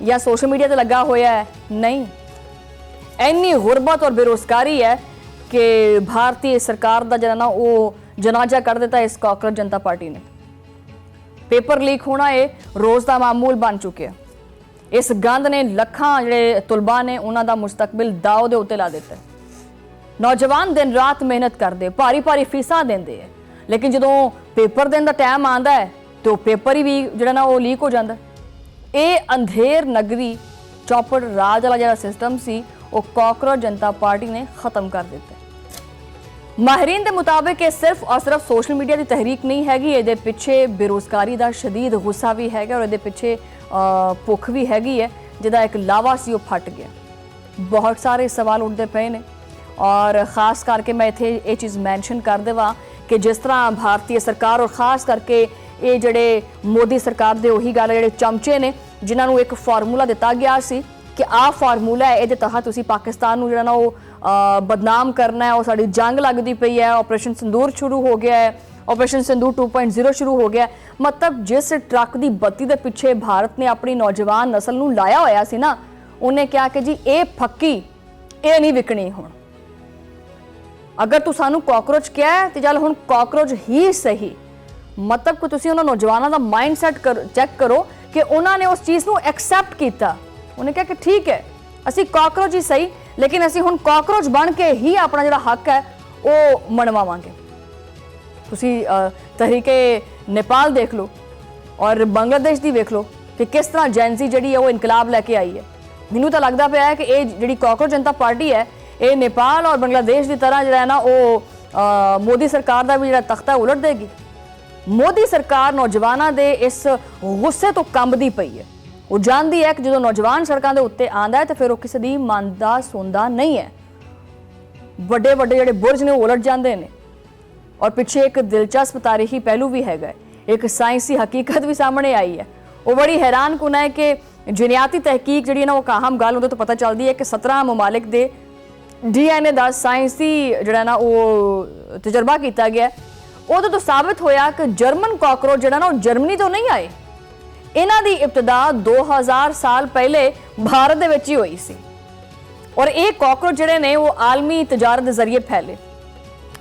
या सोशल मीडिया ते लगा होया है, नहीं। इन्नी गुरबत और बेरोजगारी है कि भारतीय सरकार का जरा ना वो जनाजा कर दिता इस कॉकरोच जनता पार्टी ने। पेपर लीक होना ये रोज़ का मामूल बन चुके हैं। इस गंद ने लखां जिहड़े तुलबा ने उन्हों का मुस्तकबिल दाव दे उत्ते ला दिता। नौजवान दिन रात मेहनत करते, भारी भारी फीसां देंदे है, लेकिन जदों पेपर देने का टाइम आता है तो पेपर ही भी जिहड़ा ना वो लीक हो जाता। ये अंधेर नगरी ਚੌਪੜ ਰਾਜ ਵਾਲਾ ਜਿਹੜਾ ਸਿਸਟਮ ਸੀ ਉਹ ਕਾਕਰੋਚ ਜਨਤਾ ਪਾਰਟੀ ਨੇ ਖਤਮ ਕਰ ਦਿੱਤਾ। ਮਾਹਿਰੀਨ ਦੇ ਮੁਤਾਬਿਕ ਇਹ ਸਿਰਫ ਔਰ ਸਿਰਫ ਸੋਸ਼ਲ ਮੀਡੀਆ ਦੀ ਤਹਿਰੀਕ ਨਹੀਂ ਹੈਗੀ, ਇਹਦੇ ਪਿੱਛੇ ਬੇਰੁਜ਼ਗਾਰੀ ਦਾ ਸ਼ਦੀਦ ਗੁੱਸਾ ਵੀ ਹੈਗਾ ਔਰ ਇਹਦੇ ਪਿੱਛੇ ਭੁੱਖ ਵੀ ਹੈਗੀ ਹੈ, ਜਿਹਦਾ ਇੱਕ ਲਾਵਾ ਸੀ ਉਹ ਫਟ ਗਿਆ। ਬਹੁਤ ਸਾਰੇ ਸਵਾਲ ਉੱਠਦੇ ਪਏ ਨੇ ਔਰ ਖਾਸ ਕਰਕੇ ਮੈਂ ਇੱਥੇ ਇਹ ਚੀਜ਼ ਮੈਂਸ਼ਨ ਕਰ ਦੇਵਾਂ ਕਿ ਜਿਸ ਤਰ੍ਹਾਂ ਭਾਰਤੀ ਸਰਕਾਰ ਔਰ ਖਾਸ ਕਰਕੇ ਇਹ ਜਿਹੜੇ ਮੋਦੀ ਸਰਕਾਰ ਦੇ ਉਹੀ ਗੱਲ ਜਿਹੜੇ ਚਮਚੇ ਨੇ ਜਿਨ੍ਹਾਂ ਨੂੰ ਇੱਕ ਫਾਰਮੂਲਾ ਦਿੱਤਾ ਗਿਆ ਸੀ ਕਿ ਆਹ ਫਾਰਮੂਲਾ ਹੈ, ਇਹਦੇ ਤਹਿਤ ਤੁਸੀਂ ਪਾਕਿਸਤਾਨ ਨੂੰ ਜਿਹੜਾ ਨਾ ਉਹ ਬਦਨਾਮ ਕਰਨਾ ਹੈ, ਉਹ ਸਾਡੀ ਜੰਗ ਲੱਗਦੀ ਪਈ ਹੈ, ਆਪਰੇਸ਼ਨ ਸਿੰਦੂਰ ਸ਼ੁਰੂ ਹੋ ਗਿਆ ਹੈ, ਆਪਰੇਸ਼ਨ ਸਿੰਦੂਰ 2.0 ਸ਼ੁਰੂ ਹੋ ਗਿਆ। ਮਤਲਬ ਜਿਸ ਟਰੱਕ ਦੀ ਬੱਤੀ ਦੇ ਪਿੱਛੇ ਭਾਰਤ ਨੇ ਆਪਣੀ ਨੌਜਵਾਨ ਨਸਲ ਨੂੰ ਲਾਇਆ ਹੋਇਆ ਸੀ ਨਾ, ਉਹਨੇ ਕਿਹਾ ਕਿ ਜੀ ਇਹ ਫੱਕੀ ਇਹ ਨਹੀਂ ਵਿਕਣੀ। ਹੁਣ ਅਗਰ ਤੂੰ ਸਾਨੂੰ ਕਾਕਰੋਚ ਕਿਹਾ ਹੈ ਤੇ ਚੱਲ ਹੁਣ ਕਾਕਰੋਚ ਹੀ ਸਹੀ। ਮਤਲਬ ਕਿ ਤੁਸੀਂ ਉਹਨਾਂ ਨੌਜਵਾਨਾਂ ਦਾ ਮਾਈਂਡਸੈਟ ਚੈੱਕ ਕਰੋ ਕਿ ਉਹਨਾਂ ਨੇ ਉਸ ਚੀਜ਼ ਨੂੰ ਐਕਸੈਪਟ ਕੀਤਾ। ਉਹਨੇ ਕਿਹਾ ਕਿ ਠੀਕ ਹੈ ਅਸੀਂ ਕਾਕਰੋਚ ਹੀ ਸਹੀ, ਲੇਕਿਨ ਅਸੀਂ ਹੁਣ ਕਾਕਰੋਚ ਬਣ ਕੇ ਹੀ ਆਪਣਾ ਜਿਹੜਾ ਹੱਕ ਹੈ ਉਹ ਮਨਵਾਵਾਂਗੇ। ਤੁਸੀਂ ਤਹਿਰੀਕੇ ਨੇਪਾਲ ਦੇਖ ਲਓ ਔਰ ਬੰਗਲਾਦੇਸ਼ ਦੀ ਵੇਖ ਲਓ ਕਿ ਕਿਸ ਤਰ੍ਹਾਂ ਜੈਨਜ਼ੀ ਜਿਹੜੀ ਹੈ ਉਹ ਇਨਕਲਾਬ ਲੈ ਕੇ ਆਈ ਹੈ। ਮੈਨੂੰ ਤਾਂ ਲੱਗਦਾ ਪਿਆ ਹੈ ਕਿ ਇਹ ਜਿਹੜੀ ਕਾਕਰੋਚ ਜਨਤਾ ਪਾਰਟੀ ਹੈ ਇਹ ਨੇਪਾਲ ਔਰ ਬੰਗਲਾਦੇਸ਼ ਦੀ ਤਰ੍ਹਾਂ ਜਿਹੜਾ ਹੈ ਨਾ ਉਹ ਮੋਦੀ ਸਰਕਾਰ ਦਾ ਵੀ ਜਿਹੜਾ ਤਖਤਾ ਉਲਟ ਦੇਗੀ। ਮੋਦੀ ਸਰਕਾਰ ਨੌਜਵਾਨਾਂ ਦੇ ਇਸ ਗੁੱਸੇ ਤੋਂ ਕੰਬਦੀ ਪਈ ਹੈ। ਉਹ ਜਾਣਦੀ ਹੈ ਕਿ ਜਦੋਂ ਨੌਜਵਾਨ ਸੜਕਾਂ ਦੇ ਉੱਤੇ ਆਂਦਾ ਹੈ ਤਾਂ ਫਿਰ ਉਹ ਕਿਸੇ ਦੀ ਮੰਨਦਾ ਸੁਣਦਾ ਨਹੀਂ ਹੈ। ਵੱਡੇ ਵੱਡੇ ਜਿਹੜੇ ਬੁਰਜ ਨੇ ਉਹ ਉਲਟ ਜਾਂਦੇ ਨੇ ਔਰ ਪਿੱਛੇ ਇੱਕ ਦਿਲਚਸਪ ਤਾਰੀਖੀ ਪਹਿਲੂ ਵੀ ਹੈਗਾ, ਇੱਕ ਸਾਇੰਸੀ ਹਕੀਕਤ ਵੀ ਸਾਹਮਣੇ ਆਈ ਹੈ। ਉਹ ਬੜੀ ਹੈਰਾਨਕੁਨ ਹੈ ਕਿ ਜੀਨਿਆਤੀ ਤਹਿਕੀਕ ਜਿਹੜੀ ਨਾ ਉਹ ਕਾਹਮ ਗੱਲ ਉਹਦੇ ਤੋਂ ਪਤਾ ਚੱਲਦੀ ਹੈ ਕਿ 17 ਮਮਾਲਿਕ ਦੇ DNA ਦਾ ਸਾਇੰਸੀ ਜਿਹੜਾ ਨਾ ਉਹ ਤਜਰਬਾ ਕੀਤਾ ਗਿਆ। ਉਹਦੇ ਤੋਂ ਸਾਬਤ ਹੋਇਆ ਕਿ ਜਰਮਨ ਕਾਕਰੋਚ ਜਿਹੜਾ ਨਾ ਉਹ ਜਰਮਨੀ ਤੋਂ ਨਹੀਂ ਆਏ। ਇਹਨਾਂ ਦੀ ਇਬਤਦਾ 2000 ਸਾਲ ਪਹਿਲੇ ਭਾਰਤ ਦੇ ਵਿੱਚ ਹੀ ਹੋਈ ਸੀ ਔਰ ਇਹ ਕਾਕਰੋਚ ਜਿਹੜੇ ਨੇ ਉਹ ਆਲਮੀ ਤਜਾਰਤ ਦੇ ਜ਼ਰੀਏ ਫੈਲੇ।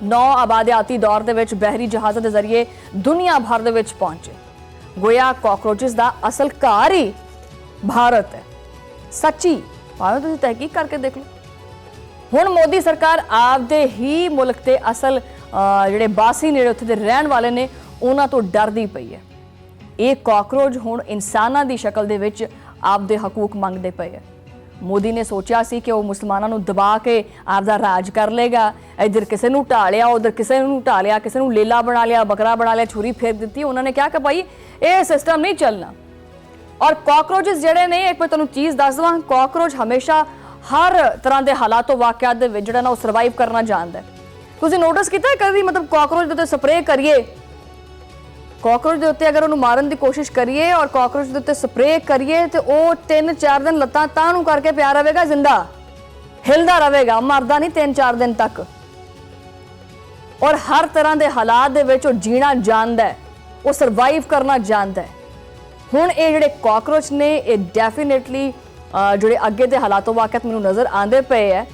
ਨੌ ਆਬਾਦਿਆਤੀ ਦੌਰ ਦੇ ਵਿੱਚ ਬਹਿਰੀ ਜਹਾਜ਼ਾਂ ਦੇ ਜ਼ਰੀਏ ਦੁਨੀਆ ਭਰ ਦੇ ਵਿੱਚ ਪਹੁੰਚੇ। ਗੋਇਆ ਕਾਕਰੋਚਸ ਦਾ ਅਸਲ ਘਰ ਹੀ ਭਾਰਤ ਹੈ। ਸੱਚੀ ਭਾਵੇਂ ਤੁਸੀਂ ਤਹਿਕੀਕ ਕਰਕੇ ਦੇਖ ਲਓ। ਹੁਣ ਮੋਦੀ ਸਰਕਾਰ ਆਪਦੇ ਹੀ ਮੁਲਕ ਦੇ ਅਸਲ ਜਿਹੜੇ ਬਾਸੀ ਨੇੜੇ ਉੱਥੇ ਦੇ ਰਹਿਣ ਵਾਲੇ ਨੇ ਉਹਨਾਂ ਤੋਂ ਡਰਦੀ ਪਈ ਹੈ। ਇਹ ਕਾਕਰੋਚ ਹੁਣ ਇਨਸਾਨਾਂ ਦੀ ਸ਼ਕਲ ਦੇ ਵਿੱਚ ਆਪਦੇ ਹਕੂਕ ਮੰਗਦੇ ਪਏ ਹੈ। ਮੋਦੀ ਨੇ ਸੋਚਿਆ ਸੀ ਕਿ ਉਹ ਮੁਸਲਮਾਨਾਂ ਨੂੰ ਦਬਾ ਕੇ ਆਪਦਾ ਰਾਜ ਕਰ ਲੇਗਾ। ਇੱਧਰ ਕਿਸੇ ਨੂੰ ਢਾ ਲਿਆ, ਉਧਰ ਕਿਸੇ ਨੂੰ ਢਾ ਲਿਆ, ਕਿਸੇ ਨੂੰ ਲੇਲਾ ਬਣਾ ਲਿਆ, ਬੱਕਰਾ ਬਣਾ ਲਿਆ, ਛੁਰੀ ਫੇਰ ਦਿੱਤੀ। ਉਹਨਾਂ ਨੇ ਕਿਹਾ ਕਿ ਭਾਈ ਇਹ ਸਿਸਟਮ ਨਹੀਂ ਚੱਲਣਾ। ਔਰ ਕਾਕਰੋਚਸ ਜਿਹੜੇ ਨੇ ਇੱਕ ਮੈਂ ਤੁਹਾਨੂੰ ਚੀਜ਼ ਦੱਸ ਦਵਾਂ, ਕਾਕਰੋਚ ਹਮੇਸ਼ਾ ਹਰ ਤਰ੍ਹਾਂ ਦੇ ਹਾਲਾਤੋਂ ਵਾਕਿਆਤ ਦੇ ਵਿੱਚ ਜਿਹੜਾ ਨਾ ਉਹ ਸਰਵਾਈਵ ਕਰਨਾ ਜਾਣਦਾ। ਤੁਸੀਂ ਨੋਟਿਸ ਕੀਤਾ ਕਦੀ ਮਤਲਬ ਕਾਕਰੋਚ ਦੇ ਉੱਤੇ ਸਪਰੇਅ ਕਰੀਏ, ਕਾਕਰੋਚ ਦੇ ਉੱਤੇ ਅਗਰ ਉਹਨੂੰ ਮਾਰਨ ਦੀ ਕੋਸ਼ਿਸ਼ ਕਰੀਏ ਔਰ ਕਾਕਰੋਚ ਦੇ ਉੱਤੇ ਸਪਰੇਅ ਕਰੀਏ ਤੇ ਉਹ 3-4 ਦਿਨ ਲੱਤਾਂ ਤਾਂ ਨੂੰ ਕਰਕੇ ਪਿਆ ਰਹੇਗਾ, ਜ਼ਿੰਦਾ ਹਿਲਦਾ ਰਹੇਗਾ, ਮਰਦਾ ਨਹੀਂ 3-4 ਦਿਨ ਤੱਕ। ਔਰ ਹਰ ਤਰ੍ਹਾਂ ਦੇ ਹਾਲਾਤ ਦੇ ਵਿੱਚ ਉਹ ਜੀਣਾ ਜਾਣਦਾ ਹੈ, ਉਹ ਸਰਵਾਈਵ ਕਰਨਾ ਜਾਣਦਾ ਹੈ। ਹੁਣ ਇਹ ਜਿਹੜੇ ਕਾਕਰੋਚ ਨੇ ਇਹ ਡੈਫੀਨੇਟਲੀ ਜਿਹੜੇ ਅੱਗੇ ਦੇ ਹਾਲਾਤੋਂ ਵਾਕਿਆਤ ਮੈਨੂੰ ਨਜ਼ਰ ਆਉਂਦੇ ਪਏ ਹੈ।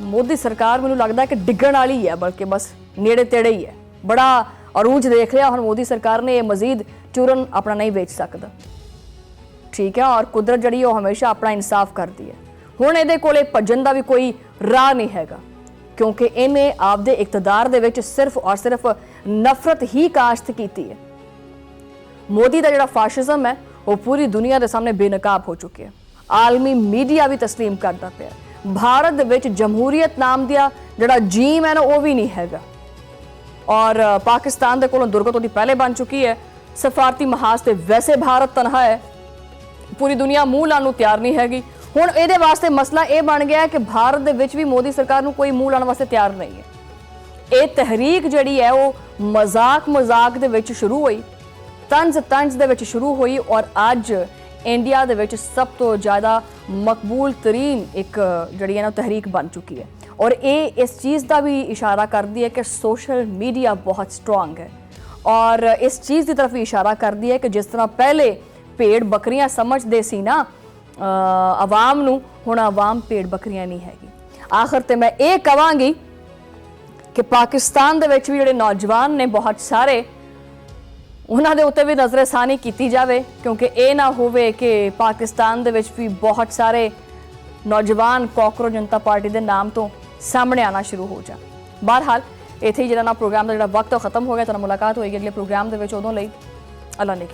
ਮੋਦੀ ਸਰਕਾਰ ਮੈਨੂੰ ਲੱਗਦਾ ਕਿ ਡਿੱਗਣ ਵਾਲੀ ਹੈ, ਬਲਕਿ ਬਸ ਨੇੜੇ ਤੇੜੇ ਹੀ ਹੈ। ਬੜਾ ਅਰੂਜ ਦੇਖ ਲਿਆ ਹੁਣ ਮੋਦੀ ਸਰਕਾਰ ਨੇ, ਇਹ ਮਜ਼ੀਦ ਚੂਰਨ ਆਪਣਾ ਨਹੀਂ ਵੇਚ ਸਕਦਾ। ਠੀਕ ਹੈ, ਔਰ ਕੁਦਰਤ ਜਿਹੜੀ ਉਹ ਹਮੇਸ਼ਾ ਆਪਣਾ ਇਨਸਾਫ ਕਰਦੀ ਹੈ। ਹੁਣ ਇਹਦੇ ਕੋਲੇ ਭੱਜਣ ਦਾ ਵੀ ਕੋਈ ਰਾਹ ਨਹੀਂ ਹੈਗਾ ਕਿਉਂਕਿ ਇਹਨੇ ਆਪਦੇ ਇਕਤਦਾਰ ਦੇ ਵਿੱਚ ਸਿਰਫ ਔਰ ਸਿਰਫ ਨਫ਼ਰਤ ਹੀ ਕਾਸ਼ਤ ਕੀਤੀ ਹੈ। ਮੋਦੀ ਦਾ ਜਿਹੜਾ ਫਾਸ਼ਿਜ਼ਮ ਹੈ ਉਹ ਪੂਰੀ ਦੁਨੀਆ ਦੇ ਸਾਹਮਣੇ ਬੇਨਕਾਬ ਹੋ ਚੁੱਕਿਆ ਹੈ। ਆਲਮੀ ਮੀਡੀਆ ਵੀ ਤਸਲੀਮ ਕਰਦਾ ਪਿਆ। ਭਾਰਤ ਦੇ ਵਿੱਚ ਜਮਹੂਰੀਅਤ ਨਾਮ ਦਾ ਜਿਹੜਾ ਜੀਮ ਹੈ ਨਾ ਉਹ ਵੀ ਨਹੀਂ ਹੈਗਾ ਔਰ ਪਾਕਿਸਤਾਨ ਦੇ ਕੋਲੋਂ ਦੁਰਗਤ ਉਹਦੀ ਪਹਿਲੇ ਬਣ ਚੁੱਕੀ ਹੈ। ਸਫਾਰਤੀ ਮਹਾਜ਼ ਤੇ ਵੈਸੇ ਭਾਰਤ ਤਨਹਾ ਹੈ, ਪੂਰੀ ਦੁਨੀਆ ਮੂੰਹ ਲਾਉਣ ਨੂੰ ਤਿਆਰ ਨਹੀਂ ਹੈਗੀ। ਹੁਣ ਇਹਦੇ ਵਾਸਤੇ ਮਸਲਾ ਇਹ ਬਣ ਗਿਆ ਹੈ ਕਿ ਭਾਰਤ ਦੇ ਵਿੱਚ ਵੀ ਮੋਦੀ ਸਰਕਾਰ ਨੂੰ ਕੋਈ ਮੂੰਹ ਲਾਉਣ ਵਾਸਤੇ ਤਿਆਰ ਨਹੀਂ ਹੈ। ਇਹ ਤਹਿਰੀਕ ਜਿਹੜੀ ਹੈ ਉਹ ਮਜ਼ਾਕ ਦੇ ਵਿੱਚ ਸ਼ੁਰੂ ਹੋਈ, ਤੰਜ਼ ਦੇ ਵਿੱਚ ਸ਼ੁਰੂ ਹੋਈ ਔਰ ਅੱਜ ਇੰਡੀਆ ਦੇ ਵਿੱਚ ਸਭ ਤੋਂ ਜ਼ਿਆਦਾ ਮਕਬੂਲ ਤਰੀਨ ਇੱਕ ਜਿਹੜੀ ਹੈ ਨਾ ਤਹਿਰੀਕ ਬਣ ਚੁੱਕੀ ਹੈ। ਔਰ ਇਹ ਇਸ ਚੀਜ਼ ਦਾ ਵੀ ਇਸ਼ਾਰਾ ਕਰਦੀ ਹੈ ਕਿ ਸੋਸ਼ਲ ਮੀਡੀਆ ਬਹੁਤ ਸਟਰੋਂਗ ਹੈ ਔਰ ਇਸ ਚੀਜ਼ ਦੀ ਤਰਫ ਵੀ ਇਸ਼ਾਰਾ ਕਰਦੀ ਹੈ ਕਿ ਜਿਸ ਤਰ੍ਹਾਂ ਪਹਿਲੇ ਭੇਡ ਬੱਕਰੀਆਂ ਸਮਝਦੇ ਸੀ ਨਾ ਆਵਾਮ ਨੂੰ, ਹੁਣ ਆਵਾਮ ਭੇਡ ਬੱਕਰੀਆਂ ਨਹੀਂ ਹੈਗੀ। ਆਖਰ ਤੇ ਮੈਂ ਇਹ ਕਹਾਂਗੀ ਕਿ ਪਾਕਿਸਤਾਨ ਦੇ ਵਿੱਚ ਵੀ ਜਿਹੜੇ ਨੌਜਵਾਨ ਨੇ ਬਹੁਤ ਸਾਰੇ, ਉਹਨਾਂ ਦੇ ਉੱਤੇ ਵੀ ਨਜ਼ਰਸਾਨੀ ਕੀਤੀ ਜਾਵੇ ਕਿਉਂਕਿ ਇਹ ਨਾ ਹੋਵੇ ਕਿ ਪਾਕਿਸਤਾਨ ਦੇ ਵਿੱਚ ਵੀ ਬਹੁਤ ਸਾਰੇ ਨੌਜਵਾਨ ਕਾਕਰੋਚ ਜਨਤਾ ਪਾਰਟੀ ਦੇ ਨਾਮ ਤੋਂ ਸਾਹਮਣੇ ਆਉਣਾ ਸ਼ੁਰੂ ਹੋ ਜਾਣ। ਬਹਰਹਾਲ ਇੱਥੇ ਹੀ ਜਿਹੜਾ ਨਾ ਪ੍ਰੋਗਰਾਮ ਦਾ ਜਿਹੜਾ ਵਕਤ ਖਤਮ ਹੋ ਗਿਆ। ਤੁਹਾਨੂੰ ਮੁਲਾਕਾਤ ਹੋਏਗੀ ਅਗਲੇ ਪ੍ਰੋਗਰਾਮ ਦੇ ਵਿੱਚ। ਉਦੋਂ ਲਈ ਅੱਲਾ ਨੇ